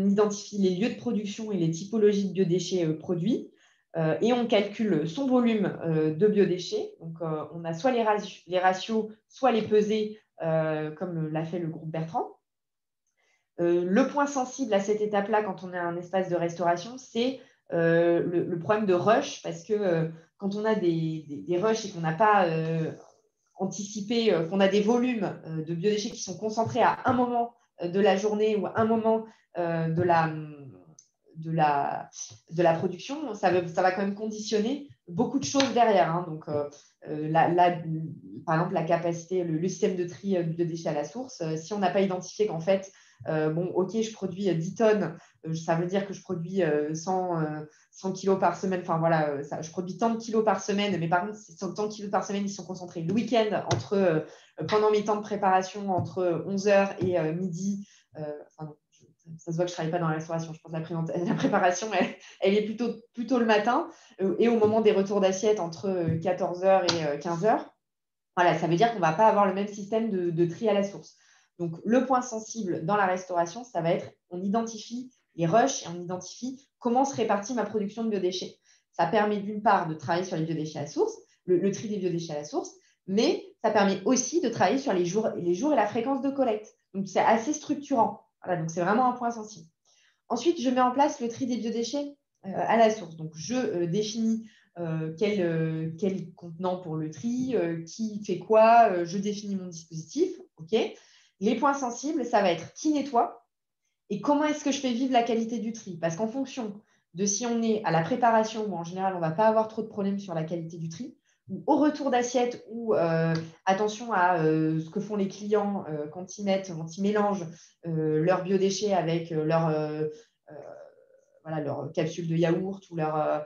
identifie les lieux de production et les typologies de biodéchets produits et on calcule son volume de biodéchets. Donc, on a soit les ratios, soit les pesées, comme l'a fait le groupe Bertrand. Le point sensible à cette étape-là, quand on a un espace de restauration, c'est le problème de rush, parce que quand on a des rushs et qu'on n'a pas anticipé, qu'on a des volumes de biodéchets qui sont concentrés à un moment de la journée ou à un moment de la production, ça va quand même conditionner beaucoup de choses derrière. Hein. Donc, par exemple, la capacité, le système de tri de déchets à la source, si on n'a pas identifié qu'en fait, ok, je produis 10 tonnes, ça veut dire que je produis 100 kilos par semaine. Enfin, voilà, je produis tant de kilos par semaine, mais par contre, ces tant de kilos par semaine, ils sont concentrés le week-end pendant mes temps de préparation entre 11h et midi. Ça se voit que je ne travaille pas dans la restauration. Je pense que la préparation, elle est plutôt le matin et au moment des retours d'assiette entre 14h et 15h. Voilà, ça veut dire qu'on ne va pas avoir le même système de tri à la source. Donc, le point sensible dans la restauration, ça va être on identifie les rushs et on identifie comment se répartit ma production de biodéchets. Ça permet d'une part de travailler sur les biodéchets à la source, le tri des biodéchets à la source, mais ça permet aussi de travailler sur les jours et la fréquence de collecte. Donc, c'est assez structurant. Voilà, donc c'est vraiment un point sensible. Ensuite, je mets en place le tri des biodéchets à la source. Donc, je définis quel contenant pour le tri, qui fait quoi, je définis mon dispositif. Okay. Les points sensibles, ça va être qui nettoie et comment est-ce que je fais vivre la qualité du tri. Parce qu'en fonction de si on est à la préparation, où en général, on ne va pas avoir trop de problèmes sur la qualité du tri, ou au retour d'assiette, ou attention à ce que font les clients quand ils mélangent leurs biodéchets avec leur capsule de yaourt ou leur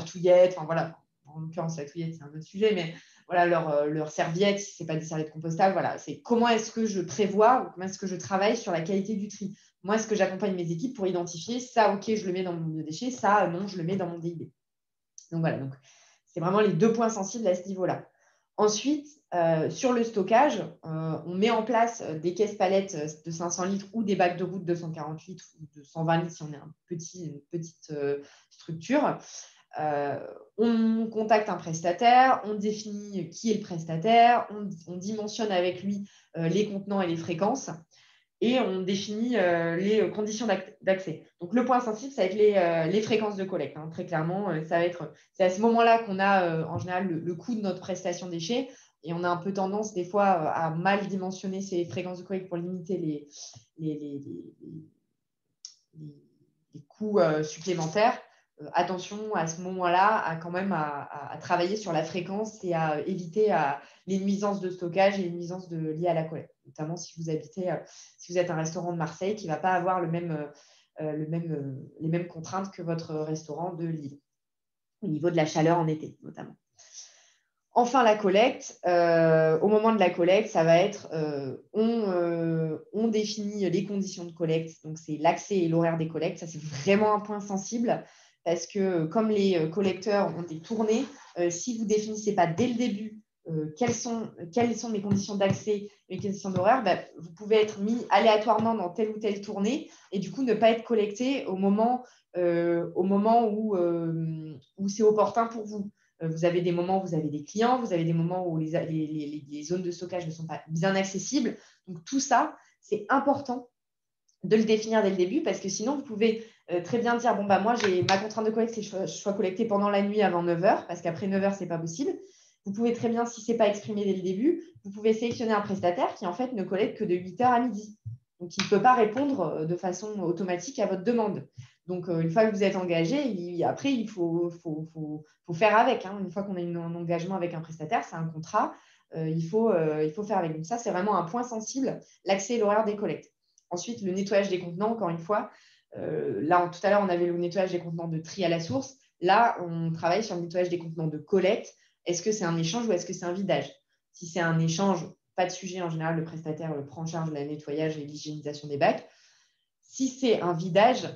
touillette. Enfin, voilà. En l'occurrence, la touillette, c'est un autre sujet, mais voilà, leur serviette, si ce n'est pas des serviettes compostables. Voilà, c'est comment est-ce que je prévois ou comment est-ce que je travaille sur la qualité du tri. Moi, est-ce que j'accompagne mes équipes pour identifier ça, ok, je le mets dans mon biodéchet, ça, non, je le mets dans mon DIB. Donc, voilà. Donc, c'est vraiment les 2 points sensibles à ce niveau-là. Ensuite, sur le stockage, on met en place des caisses palettes de 500 litres ou des bacs de route de 140 litres ou de 120 litres si on est une petite structure. On contacte un prestataire, on définit qui est le prestataire, on dimensionne avec lui les contenants et les fréquences et on définit les conditions d'accès. Donc, le point sensible, ça va être les fréquences de collecte. Hein, très clairement, c'est à ce moment-là qu'on a en général le coût de notre prestation déchets et on a un peu tendance des fois à mal dimensionner ces fréquences de collecte pour limiter les coûts supplémentaires. attention à ce moment-là à quand même à travailler sur la fréquence et à éviter les nuisances de stockage et les nuisances liées à la collecte, notamment si vous êtes un restaurant de Marseille qui ne va pas avoir les mêmes contraintes que votre restaurant de Lille, au niveau de la chaleur en été notamment. Enfin, la collecte, au moment de la collecte, ça va être, on définit les conditions de collecte, donc c'est l'accès et l'horaire des collectes. Ça, c'est vraiment un point sensible parce que comme les collecteurs ont des tournées, si vous ne définissez pas dès le début quelles sont les conditions d'accès et les conditions d'horaire, vous pouvez être mis aléatoirement dans telle ou telle tournée et du coup ne pas être collecté au moment où c'est opportun pour vous. Vous avez des moments où vous avez des clients, vous avez des moments où les zones de stockage ne sont pas bien accessibles. Donc, tout ça, c'est important de le définir dès le début parce que sinon, vous pouvez très bien dire, moi, j'ai ma contrainte de collecte, c'est que je sois collecté pendant la nuit avant 9 h parce qu'après 9 h, ce n'est pas possible. Vous pouvez très bien, si ce n'est pas exprimé dès le début, vous pouvez sélectionner un prestataire qui, en fait, ne collecte que de 8 h à midi. Donc, il ne peut pas répondre de façon automatique à votre demande. Donc, une fois que vous êtes engagé, après, il faut faire avec. Une fois qu'on a un engagement avec un prestataire, c'est un contrat, il faut faire avec. Donc, ça, c'est vraiment un point sensible, l'accès et l'horaire des collectes. Ensuite, le nettoyage des contenants, encore une fois. Là, tout à l'heure, on avait le nettoyage des contenants de tri à la source. Là, on travaille sur le nettoyage des contenants de collecte. Est-ce que c'est un échange ou est-ce que c'est un vidage? Si c'est un échange, pas de sujet. En général, le prestataire prend en charge le nettoyage et l'hygiénisation des bacs. Si c'est un vidage,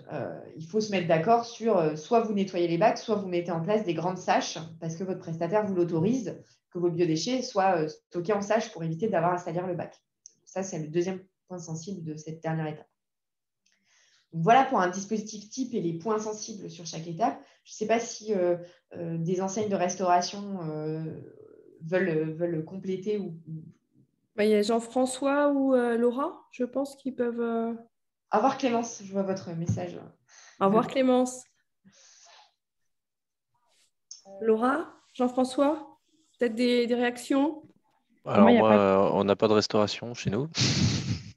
il faut se mettre d'accord sur soit vous nettoyez les bacs, soit vous mettez en place des grandes sachs parce que votre prestataire vous l'autorise, que vos biodéchets soient stockés en sachs pour éviter d'avoir à salir le bac. Ça, c'est le deuxième point sensible de cette dernière étape. Donc, voilà pour un dispositif type et les points sensibles sur chaque étape. Je ne sais pas si des enseignes de restauration veulent compléter ou… Il y a Jean-François ou Laura, je pense, qui peuvent… Au revoir Clémence, je vois votre message. Au revoir Clémence. Laura, Jean-François, peut-être des réactions? Alors moi, on n'a pas de restauration chez nous.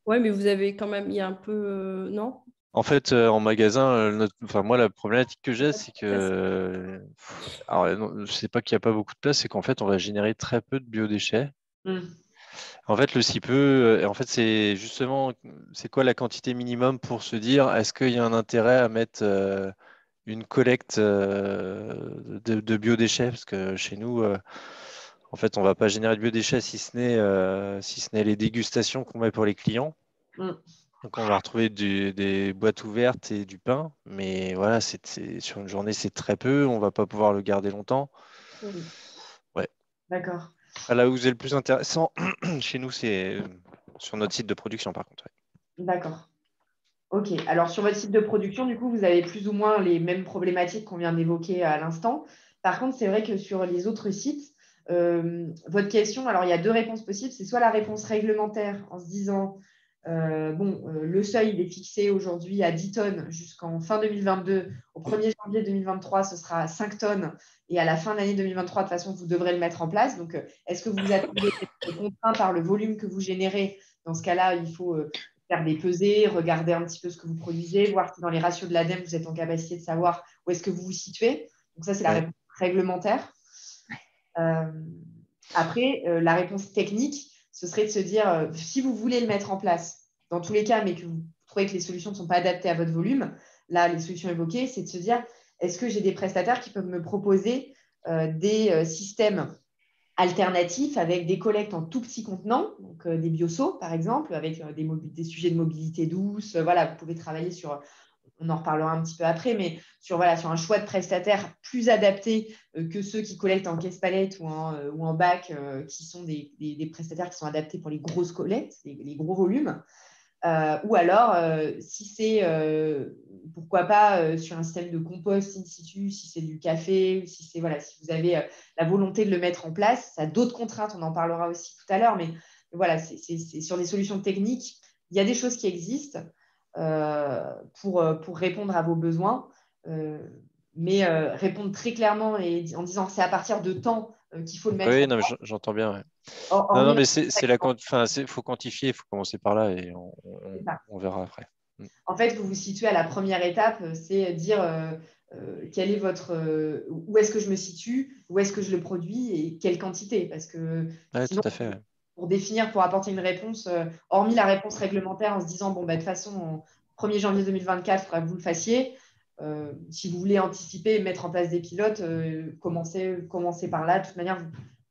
Oui, mais vous avez quand même, il y a un peu, non? En fait, en magasin, moi, la problématique que j'ai, c'est que, alors, non, je sais pas qu'il n'y a pas beaucoup de place, c'est qu'en fait, on va générer très peu de biodéchets. En fait, le si peu, en fait, c'est justement, c'est quoi la quantité minimum pour se dire, est-ce qu'il y a un intérêt à mettre une collecte de biodéchets? Parce que chez nous, en fait, on va pas générer de biodéchets si ce n'est les dégustations qu'on met pour les clients. Donc, on va retrouver des boîtes ouvertes et du pain, mais voilà, sur une journée, c'est très peu. On va pas pouvoir le garder longtemps. Ouais. D'accord. Là où c'est le plus intéressant chez nous, c'est sur notre site de production, par contre. Ouais. D'accord. Ok. Alors, sur votre site de production, du coup, vous avez plus ou moins les mêmes problématiques qu'on vient d'évoquer à l'instant. Par contre, c'est vrai que sur les autres sites, votre question, alors il y a deux réponses possibles. C'est soit la réponse réglementaire en se disant, le seuil il est fixé aujourd'hui à 10 tonnes jusqu'en fin 2022. Au 1er janvier 2023, ce sera 5 tonnes. Et à la fin de l'année 2023, de toute façon, vous devrez le mettre en place. Donc, est-ce que vous attendez d'être contraint par le volume que vous générez? Dans ce cas-là, il faut faire des pesées, regarder un petit peu ce que vous produisez, voir si dans les ratios de l'ADEME, vous êtes en capacité de savoir où est-ce que vous vous situez. Donc, ça, c'est la réponse réglementaire. Après, la réponse technique, ce serait de se dire, si vous voulez le mettre en place, dans tous les cas, mais que vous trouvez que les solutions ne sont pas adaptées à votre volume, là, les solutions évoquées, c'est de se dire, est-ce que j'ai des prestataires qui peuvent me proposer des systèmes alternatifs avec des collectes en tout petits contenants, donc des bioseaux, par exemple, avec des sujets de mobilité douce. Voilà, vous pouvez travailler sur… On en reparlera un petit peu après, mais sur un choix de prestataires plus adaptés que ceux qui collectent en caisse palette ou en bac, qui sont des prestataires qui sont adaptés pour les grosses collectes, les gros volumes. Ou alors, si c'est, pourquoi pas, sur un système de compost in situ, si c'est du café, si vous avez la volonté de le mettre en place, ça a d'autres contraintes, on en parlera aussi tout à l'heure, mais voilà, c'est sur des solutions techniques, il y a des choses qui existent pour répondre à vos besoins, mais répondre très clairement et en disant que c'est à partir de temps qu'il faut le mettre Oui, en non, place. j'entends bien. Ouais. Non, mais c'est faut quantifier, il faut commencer par là et on verra après. En fait, vous vous situez à la première étape, c'est dire quel est où est-ce que je me situe, où est-ce que je le produis et quelle quantité. Parce que sinon, tout à fait. pour apporter une réponse, hormis la réponse réglementaire en se disant, bon, de toute façon, en 1er janvier 2024, il faudra que vous le fassiez. Si vous voulez anticiper et mettre en place des pilotes, commencez par là. De toute manière,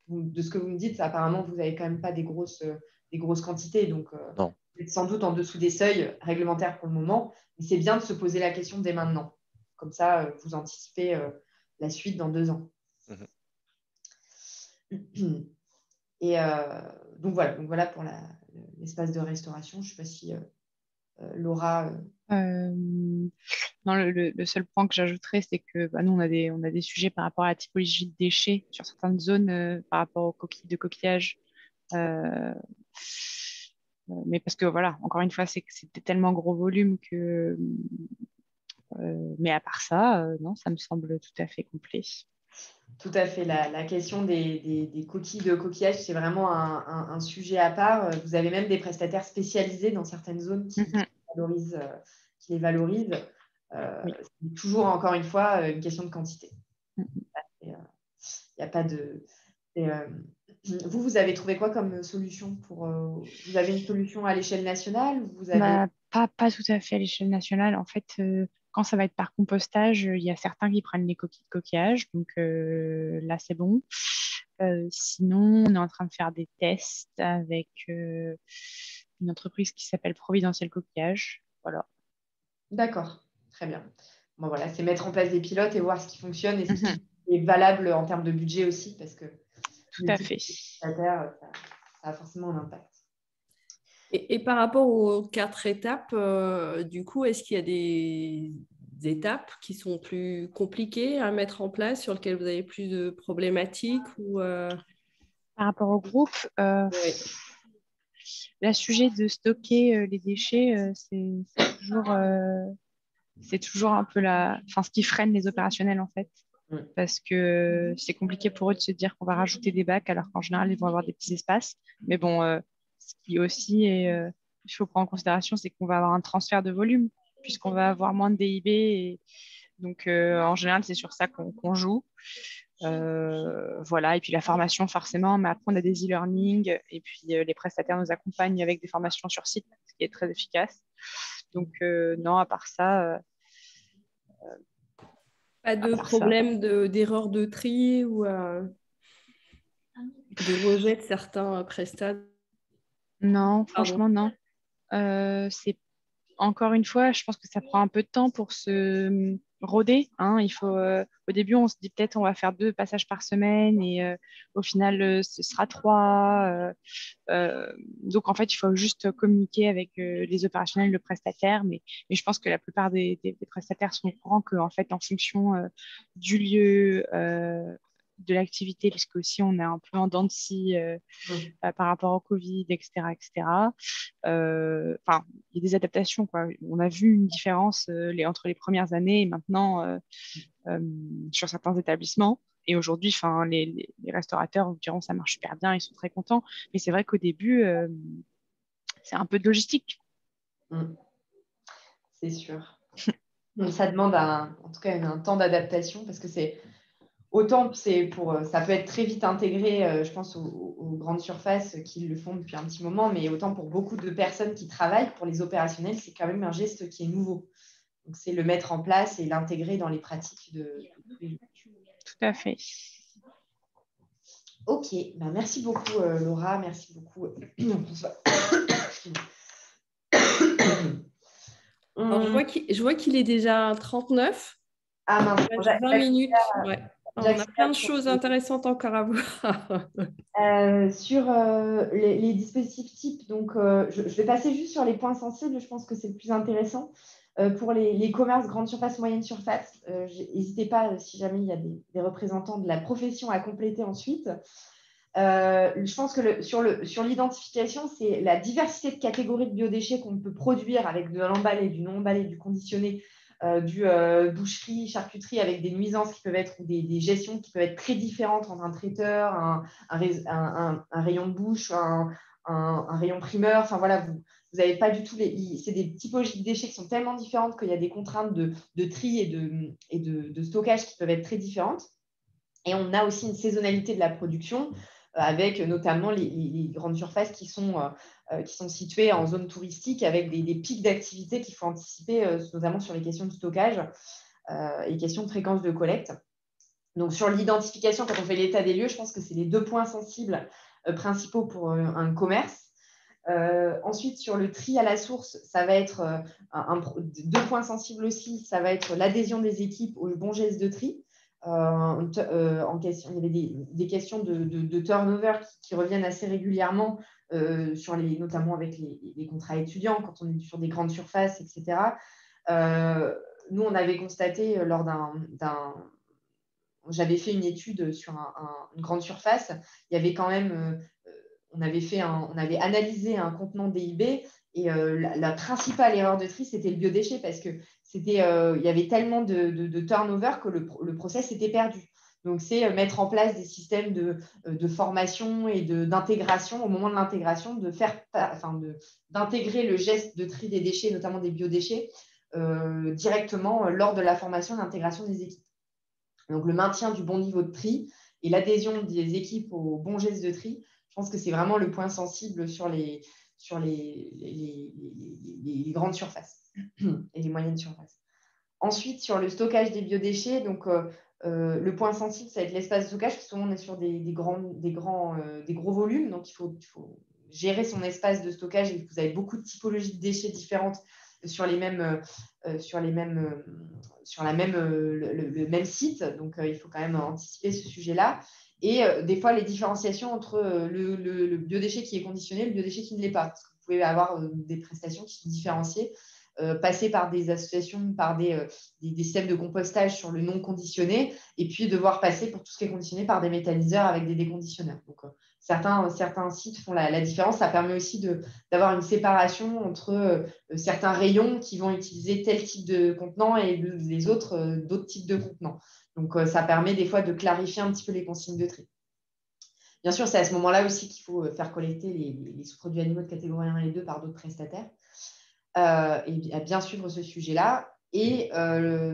de ce que vous me dites, apparemment, vous n'avez quand même pas des grosses quantités. Donc, non. vous êtes sans doute en dessous des seuils réglementaires pour le moment. Mais c'est bien de se poser la question dès maintenant. Comme ça, vous anticipez la suite dans 2 ans. Et donc voilà pour l'espace de restauration. Je ne sais pas si Laura. Non, le seul point que j'ajouterais, c'est que nous, on a des sujets par rapport à la typologie de déchets sur certaines zones par rapport aux coquilles de coquillage. Mais parce que voilà, encore une fois, c'était tellement gros volume que. Mais à part ça, non, ça me semble tout à fait complet. Tout à fait. La question des coquilles de coquillage, c'est vraiment un sujet à part. Vous avez même des prestataires spécialisés dans certaines zones qui les valorisent. Oui. C'est toujours, encore une fois, une question de quantité. Il n'y a pas de... vous avez trouvé quoi comme solution vous avez une solution à l'échelle nationale vous avez... Pas tout à fait à l'échelle nationale. En fait, quand ça va être par compostage, il y a certains qui prennent les coquilles de coquillage. Donc là, c'est bon. Sinon, on est en train de faire des tests avec une entreprise qui s'appelle Providentiel Coquillage. Voilà. D'accord, très bien. Bon, voilà, c'est mettre en place des pilotes et voir ce qui fonctionne et ce qui est valable en termes de budget aussi, parce que tout à fait. Ça a forcément un impact. Et par rapport aux 4 étapes, du coup, est-ce qu'il y a des étapes qui sont plus compliquées à mettre en place, sur lesquelles vous avez plus de problématiques ou Par rapport au groupe, oui. le sujet de stocker les déchets, c'est toujours un peu ce qui freine les opérationnels en fait. Parce que c'est compliqué pour eux de se dire qu'on va rajouter des bacs alors qu'en général, ils vont avoir des petits espaces. Mais bon, ce qui aussi il faut prendre en considération, c'est qu'on va avoir un transfert de volume puisqu'on va avoir moins de DIB. Donc, en général, c'est sur ça qu'on joue. Voilà, et puis la formation forcément, mais après on a des e-learning et puis les prestataires nous accompagnent avec des formations sur site, ce qui est très efficace. Donc non, à part ça, pas de problème d'erreur de tri ou de rejet de certains prestataires? Non, franchement non. C'est encore une fois, je pense que ça prend un peu de temps pour se roder. Il faut, au début, on se dit peut-être on va faire 2 passages par semaine et au final, ce sera 3. Donc, en fait, il faut juste communiquer avec les opérationnels, le prestataire. Mais je pense que la plupart des prestataires sont au courant qu'en fait, en fonction du lieu, de l'activité, parce qu'aussi on est un peu en dents de scie par rapport au Covid, etc. etc. Il y a des adaptations, quoi. On a vu une différence entre les premières années et maintenant sur certains établissements. Et aujourd'hui, les restaurateurs vous diront ça marche super bien, ils sont très contents. Mais c'est vrai qu'au début, c'est un peu de logistique. C'est sûr. Ça demande en tout cas un temps d'adaptation parce que autant ça peut être très vite intégré, je pense, aux grandes surfaces qui le font depuis un petit moment, mais autant pour beaucoup de personnes qui travaillent, pour les opérationnels, c'est quand même un geste qui est nouveau. Donc, c'est le mettre en place et l'intégrer dans les pratiques de tous les jours. Tout à fait. Ok, merci beaucoup Laura, merci beaucoup François. Alors, je vois qu'il est déjà 39. Ah mince, 20 minutes. Ouais. On a plein de choses intéressantes encore à voir. Sur les dispositifs types, donc je vais passer juste sur les points sensibles, je pense que c'est le plus intéressant. Pour les commerces grande surface, moyenne surface, n'hésitez pas, si jamais il y a des représentants de la profession, à compléter ensuite. Je pense que sur l'identification, c'est la diversité de catégories de biodéchets qu'on peut produire avec de l'emballé, du non emballé, du conditionné, du boucherie, charcuterie, avec des nuisances qui peuvent être ou des gestions qui peuvent être très différentes entre un traiteur, un rayon de bouche, un rayon primeur. Enfin, voilà, vous n'avez pas du tout c'est des typologies de déchets qui sont tellement différentes qu'il y a des contraintes de tri et de stockage qui peuvent être très différentes. Et on a aussi une saisonnalité de la production avec notamment les grandes surfaces qui sont situées en zone touristique avec des pics d'activité qu'il faut anticiper, notamment sur les questions de stockage et questions de fréquence de collecte. Donc, sur l'identification, quand on fait l'état des lieux, je pense que c'est les 2 points sensibles principaux pour un commerce. Ensuite, sur le tri à la source, ça va être 2 points sensibles aussi. Ça va être l'adhésion des équipes aux bons gestes de tri. En question, il y avait des questions de turnover qui reviennent assez régulièrement, notamment avec les contrats étudiants, quand on est sur des grandes surfaces, etc. Nous, on avait constaté j'avais fait une étude sur une grande surface. Il y avait quand même, on avait analysé un contenant DIB et la principale erreur de tri, c'était le biodéchet parce que il y avait tellement de turnover que le process était perdu. Donc, c'est mettre en place des systèmes de formation et d'intégration au moment de l'intégration, d'intégrer le geste de tri des déchets, notamment des biodéchets, directement lors de la formation et l'intégration des équipes. Donc, le maintien du bon niveau de tri et l'adhésion des équipes aux bons gestes de tri, je pense que c'est vraiment le point sensible sur les grandes surfaces et les moyennes surfaces. Ensuite, sur le stockage des biodéchets, donc, le point sensible, ça va être l'espace de stockage, parce que souvent on est sur des gros volumes, donc il faut gérer son espace de stockage et vous avez beaucoup de typologies de déchets différentes sur le même site. Donc, il faut quand même anticiper ce sujet-là. Et des fois, les différenciations entre le biodéchet qui est conditionné et le biodéchet qui ne l'est pas. Parce que vous pouvez avoir des prestations qui sont différenciées, passer par des associations, par des systèmes de compostage sur le non conditionné, et puis devoir passer pour tout ce qui est conditionné par des méthaniseurs avec des déconditionneurs. Donc, certains sites font la différence. Ça permet aussi d'avoir une séparation entre certains rayons qui vont utiliser tel type de contenant et les autres, d'autres types de contenants. Donc, ça permet des fois de clarifier un petit peu les consignes de tri. Bien sûr, c'est à ce moment-là aussi qu'il faut faire collecter les sous-produits animaux de catégorie 1 et 2 par d'autres prestataires et à bien suivre ce sujet-là. Et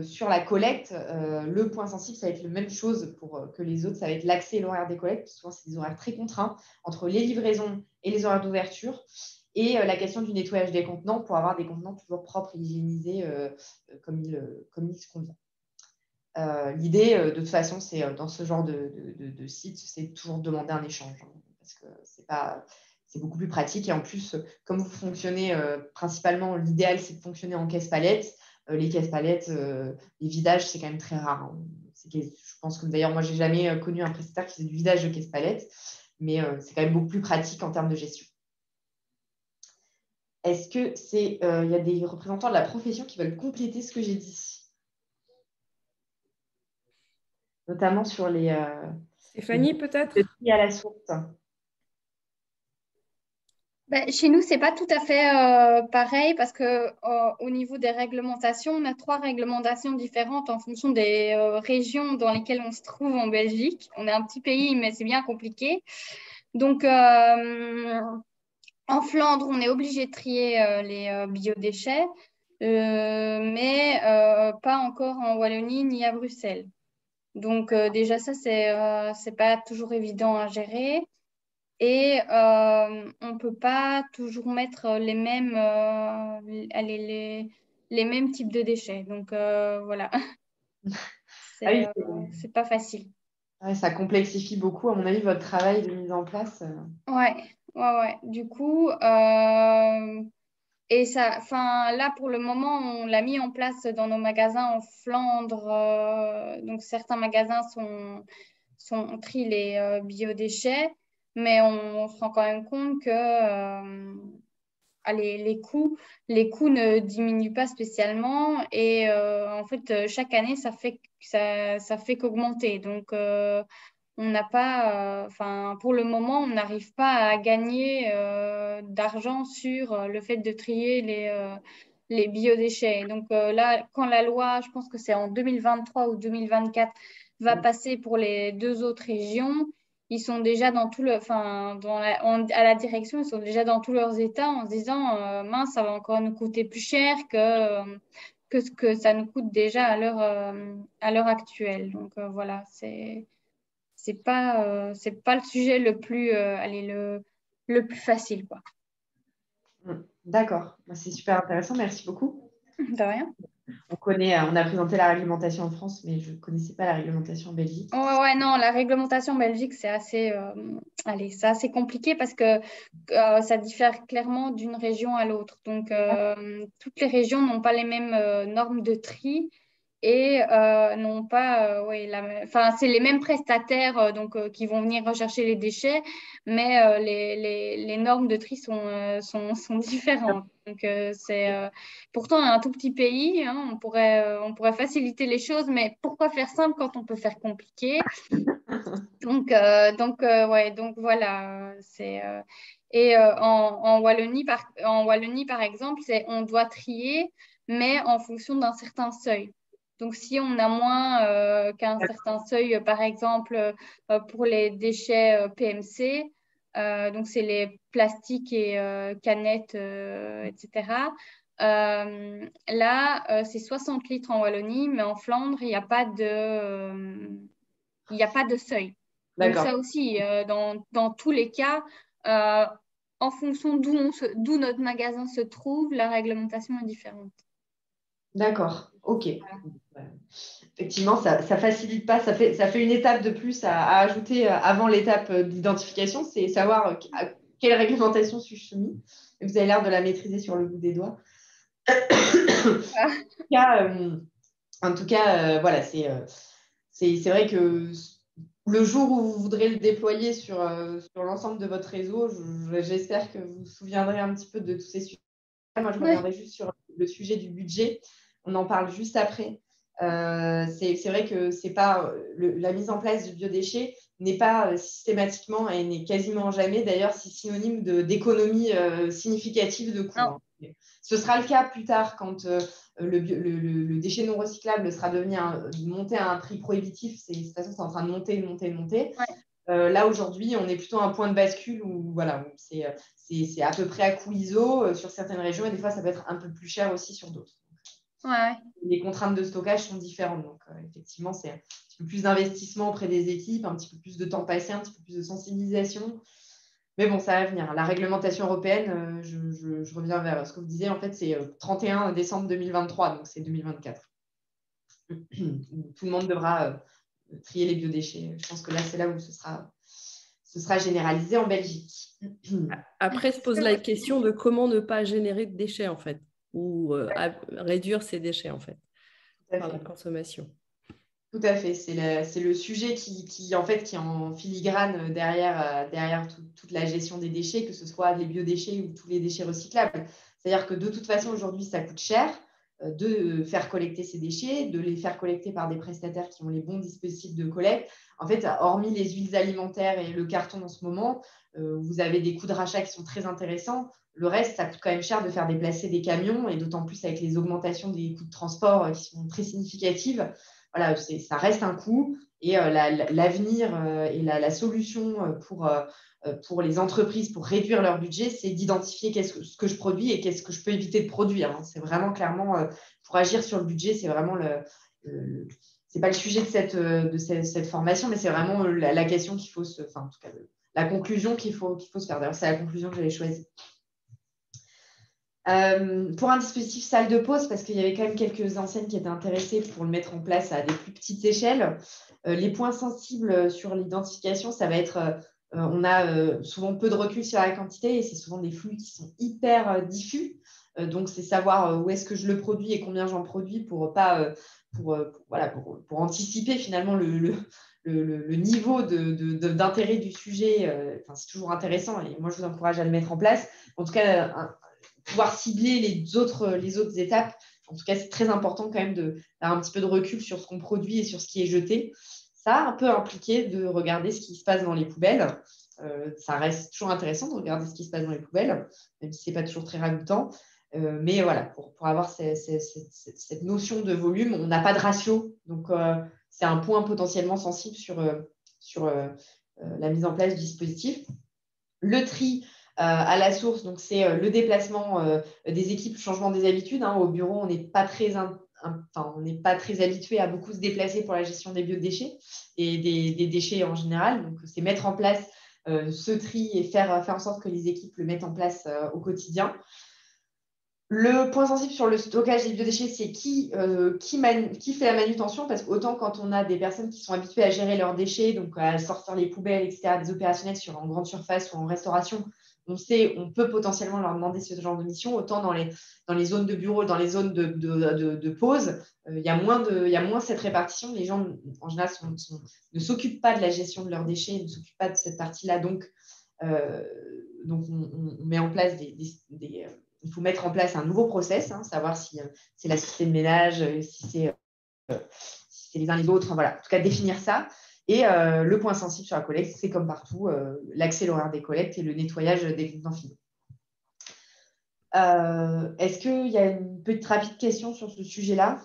sur la collecte, le point sensible, ça va être la même chose que les autres, ça va être l'accès et l'horaire des collectes. Souvent, c'est des horaires très contraints entre les livraisons et les horaires d'ouverture. Et la question du nettoyage des contenants pour avoir des contenants toujours propres et hygiénisés comme il se convient. L'idée, de toute façon, c'est dans ce genre de site, c'est toujours demander un échange, hein, parce que c'est beaucoup plus pratique. Et en plus, comme vous fonctionnez principalement, l'idéal, c'est de fonctionner en caisse-palette. Les caisses-palettes, les vidages, c'est quand même très rare. Hein. Je pense que d'ailleurs, moi, je n'ai jamais connu un prestataire qui faisait du vidage de caisse-palettes, mais c'est quand même beaucoup plus pratique en termes de gestion. Est-ce que y a des représentants de la profession qui veulent compléter ce que j'ai dit? Notamment sur les... Stéphanie, peut-être? à la source. Chez nous, ce n'est pas tout à fait pareil parce qu'au niveau des réglementations, on a 3 réglementations différentes en fonction des régions dans lesquelles on se trouve en Belgique. On est un petit pays, mais c'est bien compliqué. Donc, en Flandre, on est obligé de trier les biodéchets, mais pas encore en Wallonie ni à Bruxelles. Donc, déjà, ça, c'est pas toujours évident à gérer. Et on ne peut pas toujours mettre les mêmes types de déchets. Donc, voilà. C'est pas facile. Ouais, ça complexifie beaucoup, à mon avis, votre travail de mise en place. Ouais. Du coup, et ça, là, pour le moment, on l'a mis en place dans nos magasins en Flandre. Donc, certains magasins trient les biodéchets. Mais on se rend quand même compte que les coûts ne diminuent pas spécialement et en fait chaque année ça fait qu'augmenter. Donc on n'a pas, pour le moment on n'arrive pas à gagner d'argent sur le fait de trier les biodéchets. Donc là, quand la loi, je pense que c'est en 2023 ou 2024, va passer pour les 2 autres régions. ils sont déjà dans tout à la direction, ils sont déjà dans tous leurs états en se disant mince, ça va encore nous coûter plus cher que ce que ça nous coûte déjà à l'heure actuelle. Donc voilà, c'est pas le sujet le plus le plus facile, quoi. D'accord, c'est super intéressant, merci beaucoup. De rien. On a présenté la réglementation en France, mais je ne connaissais pas la réglementation en Belgique. Ouais, non, la réglementation en Belgique, c'est assez compliqué parce que ça diffère clairement d'une région à l'autre. Donc, toutes les régions n'ont pas les mêmes normes de tri et n'ont pas, c'est les mêmes prestataires qui vont venir rechercher les déchets, mais les normes de tri sont différentes. Donc, pourtant, on est un tout petit pays, hein, on pourrait faciliter les choses, mais pourquoi faire simple quand on peut faire compliqué? Donc voilà. En Wallonie, par exemple, on doit trier, mais en fonction d'un certain seuil. Donc, si on a moins qu'un certain seuil, par exemple, pour les déchets PMC, donc c'est les plastiques et canettes, etc. Là, c'est 60 litres en Wallonie, mais en Flandre, il n'y a pas de seuil. Donc ça aussi, dans tous les cas, en fonction d'où notre magasin se trouve, la réglementation est différente. D'accord, ok. Voilà. Effectivement, ça facilite pas, ça fait une étape de plus à ajouter avant l'étape d'identification, c'est savoir à quelle réglementation suis-je soumis. Et vous avez l'air de la maîtriser sur le bout des doigts. En tout cas, voilà, c'est vrai que le jour où vous voudrez le déployer sur l'ensemble de votre réseau, j'espère que vous vous souviendrez un petit peu de tous ces sujets. Moi, je reviendrai juste sur le sujet du budget. On en parle juste après. C'est vrai que c'est pas la mise en place du biodéchet n'est pas systématiquement et n'est quasiment jamais d'ailleurs synonyme d'économie significative de coûts. Hein. Ce sera le cas plus tard quand le déchet non recyclable sera monté à un prix prohibitif. De toute façon, c'est en train de monter. Ouais. Là, aujourd'hui, on est plutôt à un point de bascule où voilà, c'est à peu près à coût ISO sur certaines régions et des fois, ça peut être un peu plus cher aussi sur d'autres. Ouais. Les contraintes de stockage sont différentes. Donc, effectivement, c'est un petit peu plus d'investissement auprès des équipes, un petit peu plus de temps passé, un petit peu plus de sensibilisation. Mais bon, ça va venir. La réglementation européenne, je reviens vers ce que vous disiez, en fait, c'est 31 décembre 2023, donc c'est 2024. Tout le monde devra trier les biodéchets. Je pense que là, c'est là où ce sera généralisé en Belgique. Après, se pose la question de comment ne pas générer de déchets, en fait, ou réduire ces déchets, en fait, par la consommation. Tout à fait. C'est le sujet qui est en filigrane derrière toute la gestion des déchets, que ce soit les biodéchets ou tous les déchets recyclables. C'est-à-dire que de toute façon, aujourd'hui, ça coûte cher de faire collecter ces déchets, de les faire collecter par des prestataires qui ont les bons dispositifs de collecte. En fait, hormis les huiles alimentaires et le carton en ce moment, vous avez des coûts de rachat qui sont très intéressants. Le reste, ça coûte quand même cher de faire déplacer des camions et d'autant plus avec les augmentations des coûts de transport qui sont très significatives. Voilà, ça reste un coût et l'avenir et la solution pour les entreprises pour réduire leur budget, c'est d'identifier ce que je produis et qu'est-ce que je peux éviter de produire. Hein. C'est vraiment clairement pour agir sur le budget, c'est vraiment c'est pas le sujet de cette formation, mais c'est vraiment la question qu'il faut en tout cas, la conclusion qu'il faut se faire. D'ailleurs, c'est la conclusion que j'avais choisie. Pour un dispositif salle de pause, parce qu'il y avait quand même quelques enseignes qui étaient intéressées pour le mettre en place à des plus petites échelles, les points sensibles sur l'identification, ça va être, on a souvent peu de recul sur la quantité et c'est souvent des flux qui sont hyper diffus. Donc, c'est savoir où est-ce que je le produis et combien j'en produis pour anticiper finalement le niveau d'intérêt du sujet. C'est toujours intéressant et moi, je vous encourage à le mettre en place. En tout cas, pouvoir cibler les autres étapes. En tout cas, c'est très important quand même d'avoir un petit peu de recul sur ce qu'on produit et sur ce qui est jeté. Ça a un peu impliqué de regarder ce qui se passe dans les poubelles. Ça reste toujours intéressant de regarder ce qui se passe dans les poubelles, même si ce n'est pas toujours très ragoûtant. Mais voilà, pour avoir cette notion de volume, on n'a pas de ratio. Donc, c'est un point potentiellement sensible sur la mise en place du dispositif. Le tri à la source, donc c'est le déplacement des équipes, le changement des habitudes. Au bureau, on n'est pas très habitué à beaucoup se déplacer pour la gestion des biodéchets et des déchets en général. Donc, c'est mettre en place ce tri et faire en sorte que les équipes le mettent en place au quotidien. Le point sensible sur le stockage des biodéchets, c'est qui fait la manutention, parce qu'autant quand on a des personnes qui sont habituées à gérer leurs déchets, donc à sortir les poubelles, etc., des opérationnels en grande surface ou en restauration, on peut potentiellement leur demander ce genre de mission, autant dans les zones de bureau, dans les zones de pause, il y a moins cette répartition. Les gens, en général, ne s'occupent pas de la gestion de leurs déchets, ne s'occupent pas de cette partie-là, donc on met en place il faut mettre en place un nouveau process, savoir si c'est la société de ménage, si c'est les uns les autres, voilà. En tout cas, définir ça. Et le point sensible sur la collecte, c'est comme partout, l'accès à l'horaire des collectes et le nettoyage des contenants finaux. Est-ce qu'il y a une petite rapide question sur ce sujet-là?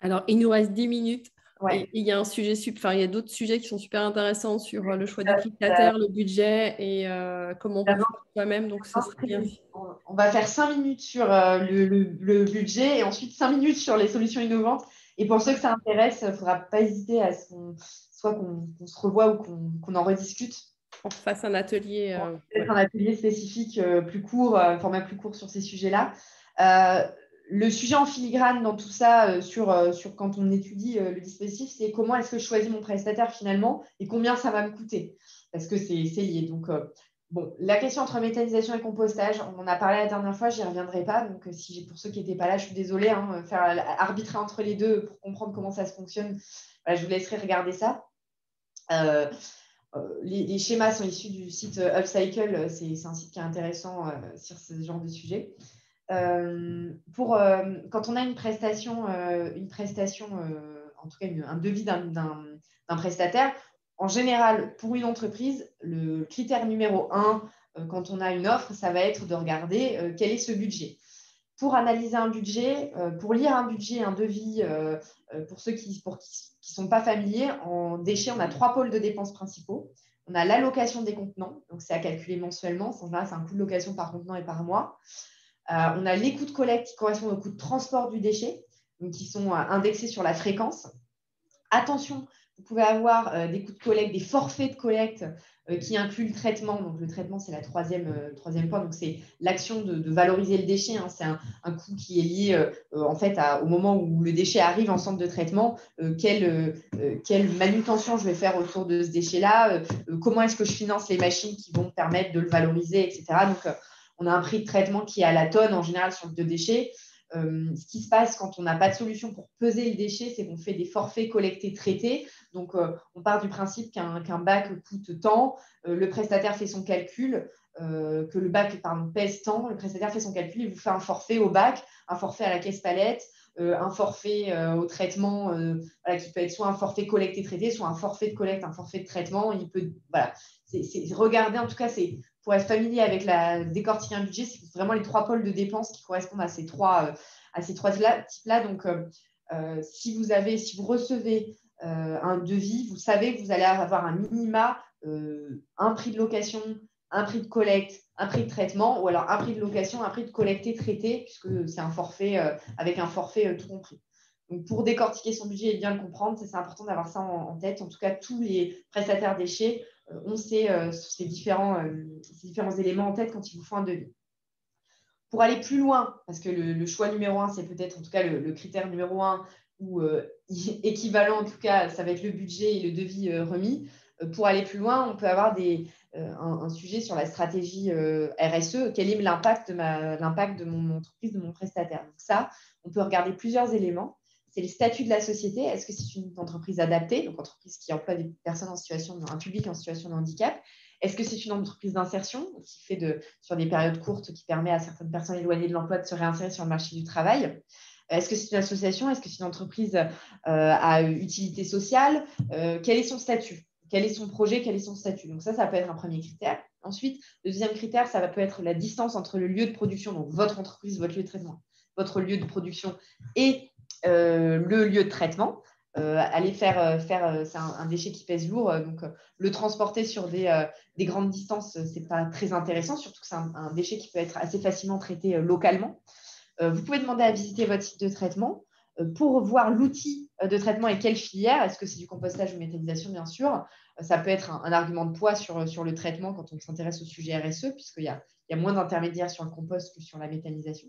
Alors, il nous reste 10 minutes. Ouais. Et il y a il y a d'autres sujets qui sont super intéressants sur le choix du prestataire, le budget et comment on peut faire soi-même. Donc, ça serait bien. On va faire 5 minutes sur le budget et ensuite 5 minutes sur les solutions innovantes. Et pour ceux que ça intéresse, il ne faudra pas hésiter à qu'on se revoie ou qu'on en rediscute. On fasse un atelier. Peut-être un atelier spécifique plus court, un format plus court sur ces sujets-là. Le sujet en filigrane dans tout ça, sur quand on étudie le dispositif, c'est comment est-ce que je choisis mon prestataire finalement et combien ça va me coûter, parce que c'est lié. Donc, la question entre méthanisation et compostage, on en a parlé la dernière fois, je n'y reviendrai pas. Donc, pour ceux qui n'étaient pas là, je suis désolée, faire arbitrer entre les deux pour comprendre comment ça se fonctionne. Voilà, je vous laisserai regarder ça. Les schémas sont issus du site Upcycle, c'est un site qui est intéressant sur ce genre de sujet. Quand on a une prestation, en tout cas un devis d'un prestataire, en général, pour une entreprise, le critère numéro 1, quand on a une offre, ça va être de regarder quel est ce budget. Pour analyser un budget, pour lire un budget, un devis, pour ceux qui sont pas familiers, en déchets, on a 3 pôles de dépenses principaux. On a l'allocation des contenants, donc c'est à calculer mensuellement. En général, c'est un coût de location par contenant et par mois. On a les coûts de collecte qui correspondent aux coûts de transport du déchet, donc qui sont indexés sur la fréquence. Attention, vous pouvez avoir des coûts de collecte, des forfaits de collecte qui incluent le traitement. Donc, le traitement, c'est la troisième point. Donc, c'est l'action de valoriser le déchet. C'est un coût qui est lié en fait au moment où le déchet arrive en centre de traitement. Quelle manutention je vais faire autour de ce déchet-là, comment est-ce que je finance les machines qui vont me permettre de le valoriser, etc. Donc, on a un prix de traitement qui est à la tonne en général sur le déchet. Ce qui se passe quand on n'a pas de solution pour peser le déchet, c'est qu'on fait des forfaits collectés traités. Donc, on part du principe qu'un bac coûte tant, le prestataire fait son calcul, que le bac pèse tant, le prestataire fait son calcul, il vous fait un forfait au bac, un forfait à la caisse palette, un forfait au traitement, qui peut être soit un forfait collecté traité, soit un forfait de collecte, un forfait de traitement. Regarder, en tout cas, c'est pour être familier avec décortiquer un budget, c'est vraiment les 3 pôles de dépenses qui correspondent à ces trois types-là. Donc, si vous recevez un devis, vous savez que vous allez avoir un minima, un prix de location, un prix de collecte, un prix de traitement, ou alors un prix de location, un prix de collecté traité, puisque c'est un forfait avec un forfait tout compris. Donc, pour décortiquer son budget et bien le comprendre, c'est important d'avoir ça en tête. En tout cas, tous les prestataires déchets ont ces différents éléments en tête quand ils vous font un devis. Pour aller plus loin, parce que le choix numéro 1, c'est peut-être en tout cas le critère numéro 1, ou équivalent en tout cas, ça va être le budget et le devis remis. Pour aller plus loin, on peut avoir un sujet sur la stratégie RSE. Quel est l'impact de mon entreprise, de mon prestataire? Donc ça, on peut regarder plusieurs éléments. C'est le statut de la société. Est-ce que c'est une entreprise adaptée, donc entreprise qui emploie des personnes un public en situation de handicap? Est-ce que c'est une entreprise d'insertion qui fait sur des périodes courtes, qui permet à certaines personnes éloignées de l'emploi de se réinsérer sur le marché du travail? Est-ce que c'est une association? Est-ce que c'est une entreprise à utilité sociale? Quel est son statut? Quel est son projet? Quel est son statut? Donc ça peut être un premier critère. Ensuite, le deuxième critère, ça peut être la distance entre le lieu de production, donc votre entreprise, votre lieu de traitement, votre lieu de production et le lieu de traitement. aller faire c'est un déchet qui pèse lourd, donc le transporter sur des grandes distances, ce n'est pas très intéressant, surtout que c'est un déchet qui peut être assez facilement traité localement. Vous pouvez demander à visiter votre site de traitement pour voir l'outil de traitement et quelle filière. Est-ce que c'est du compostage ou méthanisation, bien sûr. Ça peut être un argument de poids sur le traitement quand on s'intéresse au sujet RSE, puisqu'il y a moins d'intermédiaires sur le compost que sur la méthanisation.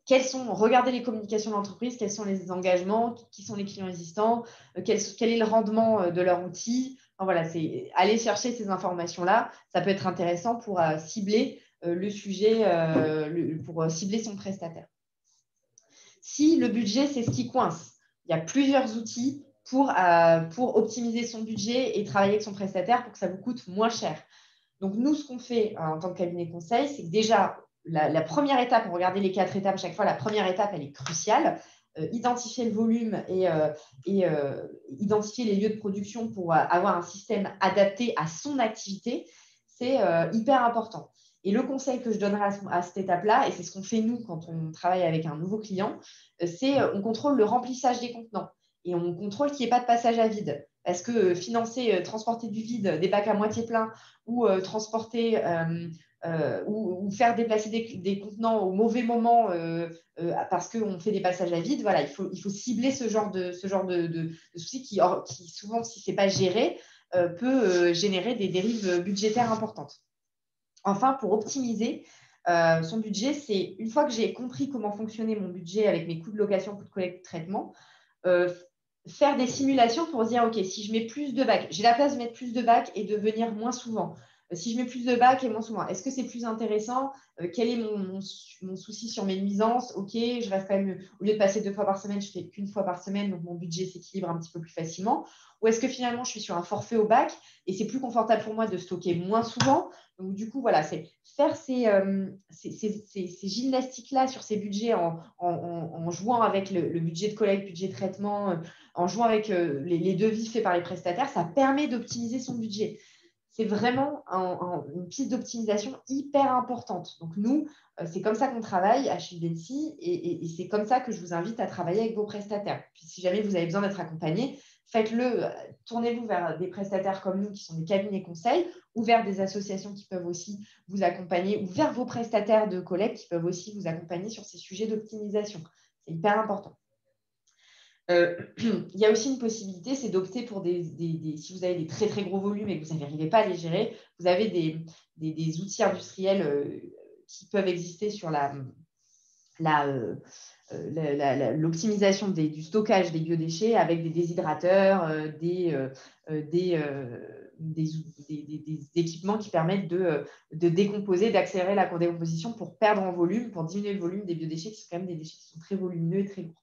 Regardez les communications de l'entreprise, quels sont les engagements, qui sont les clients existants, quel est le rendement de leur outil. Enfin, voilà, c'est aller chercher ces informations-là. Ça peut être intéressant pour cibler le sujet, pour cibler son prestataire. Si le budget, c'est ce qui coince, il y a plusieurs outils pour optimiser son budget et travailler avec son prestataire pour que ça vous coûte moins cher. Donc, nous, ce qu'on fait en tant que cabinet conseil, c'est que déjà, la première étape, on regardait les 4 étapes chaque fois, la première étape, elle est cruciale. Identifier le volume et identifier les lieux de production pour avoir un système adapté à son activité, c'est hyper important. Et le conseil que je donnerai à cette étape-là, et c'est ce qu'on fait nous quand on travaille avec un nouveau client, c'est on contrôle le remplissage des contenants et on contrôle qu'il n'y ait pas de passage à vide. Parce que transporter du vide, des bacs à moitié pleins ou transporter ou faire déplacer des contenants au mauvais moment parce qu'on fait des passages à vide, voilà, il faut cibler ce genre de soucis qui, souvent, si ce n'est pas géré, peut générer des dérives budgétaires importantes. Enfin, pour optimiser son budget, c'est une fois que j'ai compris comment fonctionnait mon budget avec mes coûts de location, coûts de collecte, de traitement, faire des simulations pour se dire, OK, si je mets plus de bacs, j'ai la place de mettre plus de bacs et de venir moins souvent. Si je mets plus de bacs et moins souvent, est-ce que c'est plus intéressant? Quel est mon souci sur mes nuisances? OK, je reste quand même, au lieu de passer 2 fois par semaine, je fais qu'une fois par semaine, donc mon budget s'équilibre un petit peu plus facilement. Ou est-ce que finalement, je suis sur un forfait au bac et c'est plus confortable pour moi de stocker moins souvent? Donc, du coup, voilà, c'est faire ces gymnastiques-là sur ces budgets en jouant avec le budget de collecte, budget de traitement, en jouant avec les devis faits par les prestataires, ça permet d'optimiser son budget. C'est vraiment une piste d'optimisation hyper importante. Donc, nous, c'est comme ça qu'on travaille à chez Betsy et c'est comme ça que je vous invite à travailler avec vos prestataires. Puis, si jamais vous avez besoin d'être accompagné, faites-le, tournez-vous vers des prestataires comme nous qui sont des cabinets conseils ou vers des associations qui peuvent aussi vous accompagner ou vers vos prestataires de collecte qui peuvent aussi vous accompagner sur ces sujets d'optimisation. C'est hyper important. Il y a aussi une possibilité, c'est d'opter pour si vous avez des très très gros volumes et que vous n'arrivez pas à les gérer, vous avez des outils industriels qui peuvent exister sur l'optimisation du stockage des biodéchets avec des déshydrateurs, des équipements qui permettent de décomposer, d'accélérer la décomposition pour perdre en volume, pour diminuer le volume des biodéchets qui sont quand même des déchets qui sont très volumineux et très lourds.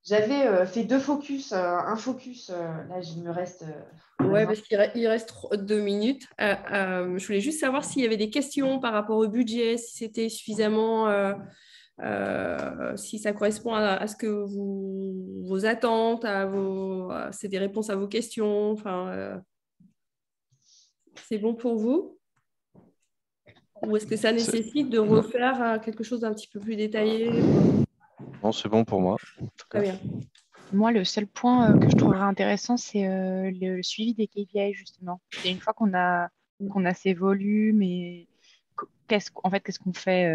J'avais fait 2 focus, un focus, là il me reste... Oui, parce qu'il reste 2 minutes. Je voulais juste savoir s'il y avait des questions par rapport au budget, si c'était suffisamment, si ça correspond à ce que vos attentes, c'est des réponses à vos questions. Enfin, c'est bon pour vous? Ou est-ce que ça nécessite de refaire quelque chose d'un petit peu plus détaillé? Non, c'est bon pour moi. Très bien. Moi, le seul point que je trouverais intéressant, c'est le suivi des KPI, justement. Et une fois qu'on a ces volumes et qu'est-ce qu'on fait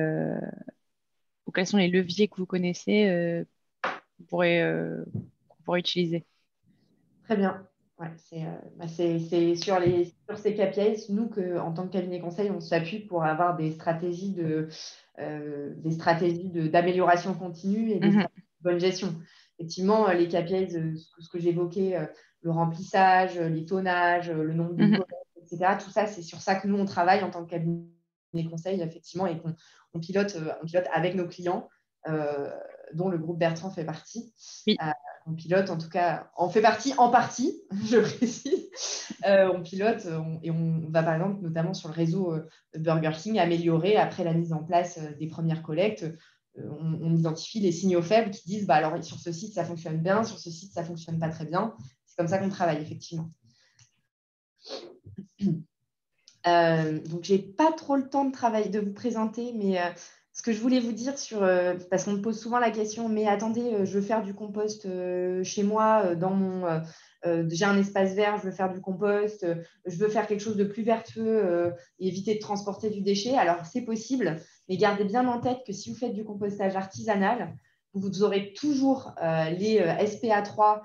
ou quels sont les leviers que vous connaissez qu'on pourrait utiliser. Très bien. Ouais, c'est sur ces KPIs, nous, en tant que cabinet conseil, on s'appuie pour avoir des stratégies d'amélioration continue et des stratégies de bonne gestion. Effectivement, les KPIs, ce que j'évoquais, le remplissage, les tonnages, le nombre de collectes, etc., tout ça, c'est sur ça que nous, on travaille en tant que cabinet conseil, effectivement, et qu'on pilote avec nos clients, dont le groupe Bertrand fait partie. Oui. On pilote, en tout cas, on fait partie en partie, je précise. On pilote et on va, par exemple, notamment sur le réseau Burger King, améliorer après la mise en place des premières collectes. On identifie les signaux faibles qui disent, alors sur ce site, ça fonctionne bien, sur ce site, ça ne fonctionne pas très bien. C'est comme ça qu'on travaille, effectivement. Donc, je n'ai pas trop le temps de vous présenter, mais ce que je voulais vous dire parce qu'on me pose souvent la question, mais attendez, je veux faire du compost chez moi, j'ai un espace vert, je veux faire du compost, je veux faire quelque chose de plus vertueux et éviter de transporter du déchet. Alors, c'est possible, mais gardez bien en tête que si vous faites du compostage artisanal, vous aurez toujours les SPA3,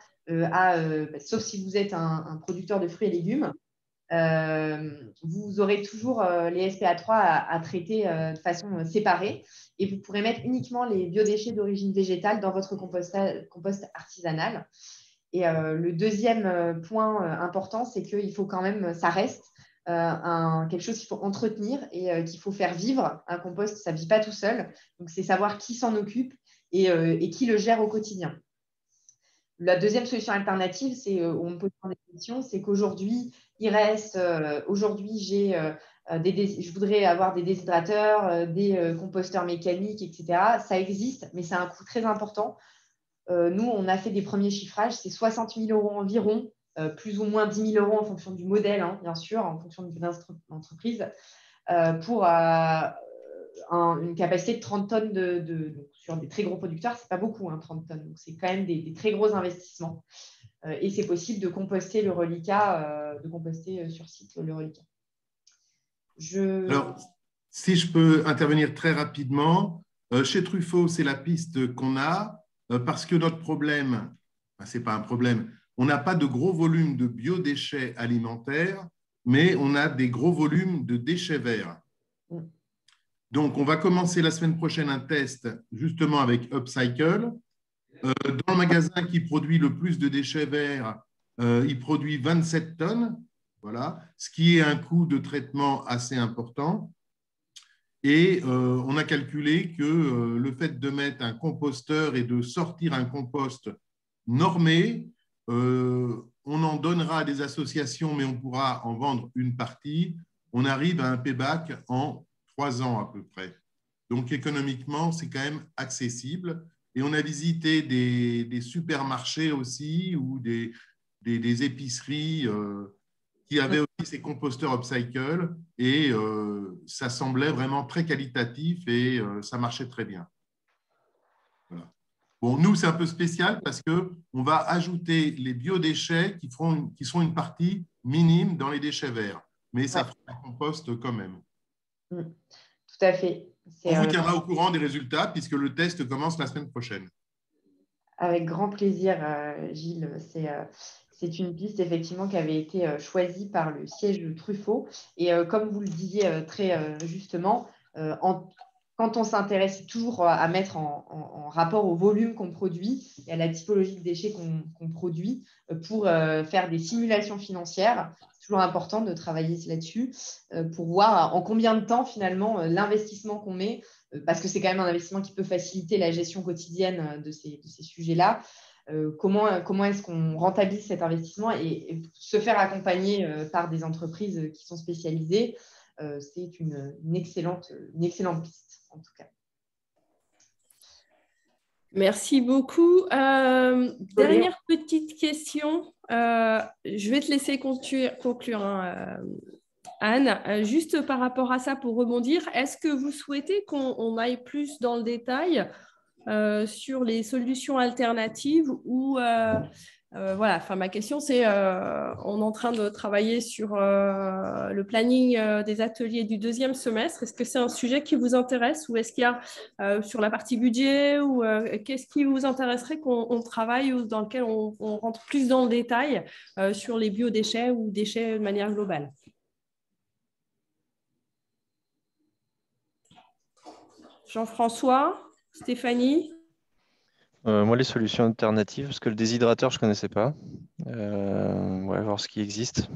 sauf si vous êtes un producteur de fruits et légumes. Vous aurez toujours les SPA3 à traiter de façon séparée et vous pourrez mettre uniquement les biodéchets d'origine végétale dans votre compost artisanal. Et le deuxième point important, c'est qu'il faut quand même, ça reste quelque chose qu'il faut entretenir et qu'il faut faire vivre. Un compost, ça ne vit pas tout seul. Donc, c'est savoir qui s'en occupe et qui le gère au quotidien. La deuxième solution alternative, on me pose des questions, c'est qu'aujourd'hui, il reste, je voudrais avoir des déshydrateurs, des composteurs mécaniques, etc. Ça existe, mais c'est un coût très important. Nous, on a fait des premiers chiffrages, c'est 60 000 € environ, plus ou moins 10 000 € en fonction du modèle, hein, bien sûr, en fonction de l'entreprise, pour une capacité de 30 tonnes sur des très gros producteurs. Ce n'est pas beaucoup, hein, 30 tonnes. Donc, c'est quand même des très gros investissements. Et c'est possible de composter le reliquat, de composter sur site le reliquat. Alors, si je peux intervenir très rapidement, chez Truffaut, c'est la piste qu'on a. Parce que notre problème, ce n'est pas un problème, on n'a pas de gros volumes de biodéchets alimentaires, mais on a des gros volumes de déchets verts. Donc, on va commencer la semaine prochaine un test justement avec Upcycle. Dans le magasin qui produit le plus de déchets verts, il produit 27 tonnes, voilà, ce qui est un coût de traitement assez important. Et on a calculé que le fait de mettre un composteur et de sortir un compost normé, on en donnera à des associations, mais on pourra en vendre une partie. On arrive à un payback en 3 ans à peu près. Donc, économiquement, c'est quand même accessible. Et on a visité des supermarchés aussi ou des épiceries qui avaient aussi ces composteurs upcycle et ça semblait vraiment très qualitatif et ça marchait très bien. Voilà. Bon, nous, c'est un peu spécial parce qu'on va ajouter les biodéchets qui seront une partie minime dans les déchets verts, mais ça fera un compost quand même. Tout à fait. On vous tiendra au courant des résultats puisque le test commence la semaine prochaine. Avec grand plaisir, Gilles. C'est une piste effectivement qui avait été choisie par le siège de Truffaut. Et comme vous le disiez très justement, quand on s'intéresse toujours à mettre en rapport au volume qu'on produit et à la typologie de déchets qu'on produit pour faire des simulations financières, c'est toujours important de travailler là-dessus pour voir en combien de temps finalement l'investissement qu'on met, parce que c'est quand même un investissement qui peut faciliter la gestion quotidienne de ces sujets-là. Comment est-ce qu'on rentabilise cet investissement et se faire accompagner par des entreprises qui sont spécialisées, c'est une excellente piste en tout cas. Merci beaucoup. Dernière petite question. Je vais te laisser conclure hein, Anne. Juste par rapport à ça, pour rebondir, est-ce que vous souhaitez qu'on aille plus dans le détail sur les solutions alternatives ou voilà, enfin, ma question c'est on est en train de travailler sur le planning des ateliers du deuxième semestre. Est-ce que c'est un sujet qui vous intéresse ou est-ce qu'il y a sur la partie budget ou qu'est-ce qui vous intéresserait qu'on travaille ou dans lequel on rentre plus dans le détail sur les biodéchets ou déchets de manière globale? Jean-François, Stéphanie? Moi, les solutions alternatives, parce que le déshydrateur, je ne connaissais pas. Ouais, voir ce qui existe.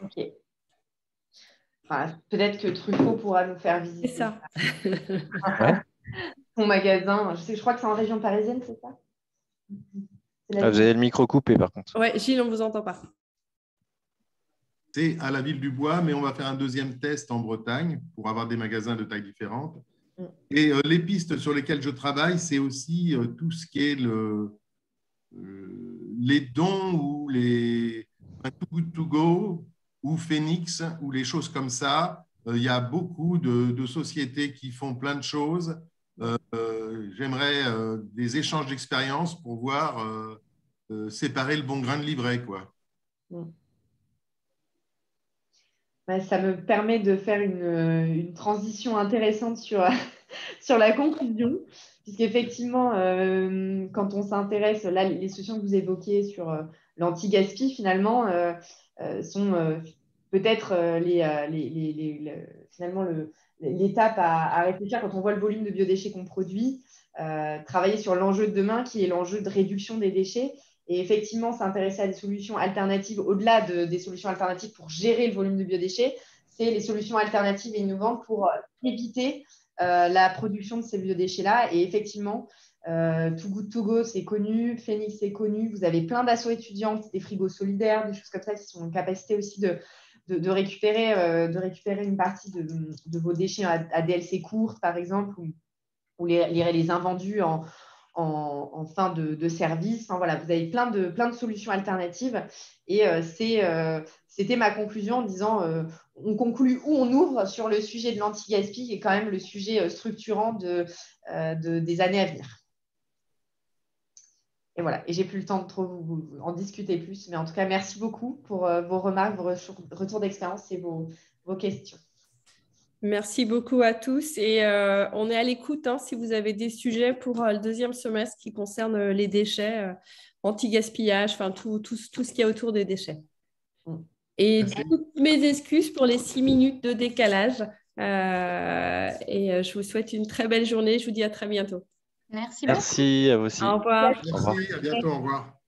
Ok. Enfin, peut-être que Truffaut pourra nous faire visiter. C'est ça. Ouais. Son magasin. Je crois que c'est en région parisienne, c'est ça? Vous avez le micro coupé, par contre. Oui, Gilles, on ne vous entend pas. C'est à la Ville du Bois, mais on va faire un deuxième test en Bretagne pour avoir des magasins de tailles différentes. Et les pistes sur lesquelles je travaille, c'est aussi tout ce qui est les dons ou les Too Good To Go ou Phoenix, ou les choses comme ça. Il y a beaucoup de sociétés qui font plein de choses. J'aimerais des échanges d'expériences pour voir séparer le bon grain de l'ivraie, quoi. Ça me permet de faire une transition intéressante sur, sur la conclusion, puisqu'effectivement, quand on s'intéresse, là, les solutions que vous évoquiez sur l'anti-gaspi, finalement, sont peut-être finalement l'étape à réfléchir quand on voit le volume de biodéchets qu'on produit, travailler sur l'enjeu de demain qui est l'enjeu de réduction des déchets. Et effectivement, s'intéresser à des solutions alternatives au-delà des solutions alternatives pour gérer le volume de biodéchets, c'est les solutions alternatives et innovantes pour éviter la production de ces biodéchets-là. Et effectivement, Too Good To Go, c'est connu, Phoenix, c'est connu. Vous avez plein d'assauts étudiantes, des frigos solidaires, des choses comme ça qui sont en capacité aussi de récupérer une partie de vos déchets à DLC courte, par exemple, ou les invendus en fin de service. Enfin, voilà, vous avez plein de solutions alternatives. Et c'était ma conclusion en disant on conclut où on ouvre sur le sujet de l'anti-gaspi, qui est quand même le sujet structurant des années à venir. Et voilà, et j'ai plus le temps de trop vous en discuter plus. Mais en tout cas, merci beaucoup pour vos remarques, vos retours d'expérience et vos questions. Merci beaucoup à tous et on est à l'écoute si vous avez des sujets pour le deuxième semestre qui concernent les déchets, anti-gaspillage, enfin tout ce qu'il y a autour des déchets. Et toutes mes excuses pour les 6 minutes de décalage et je vous souhaite une très belle journée. Je vous dis à très bientôt. Merci. Merci à vous aussi. Au revoir. Merci, à bientôt, au revoir.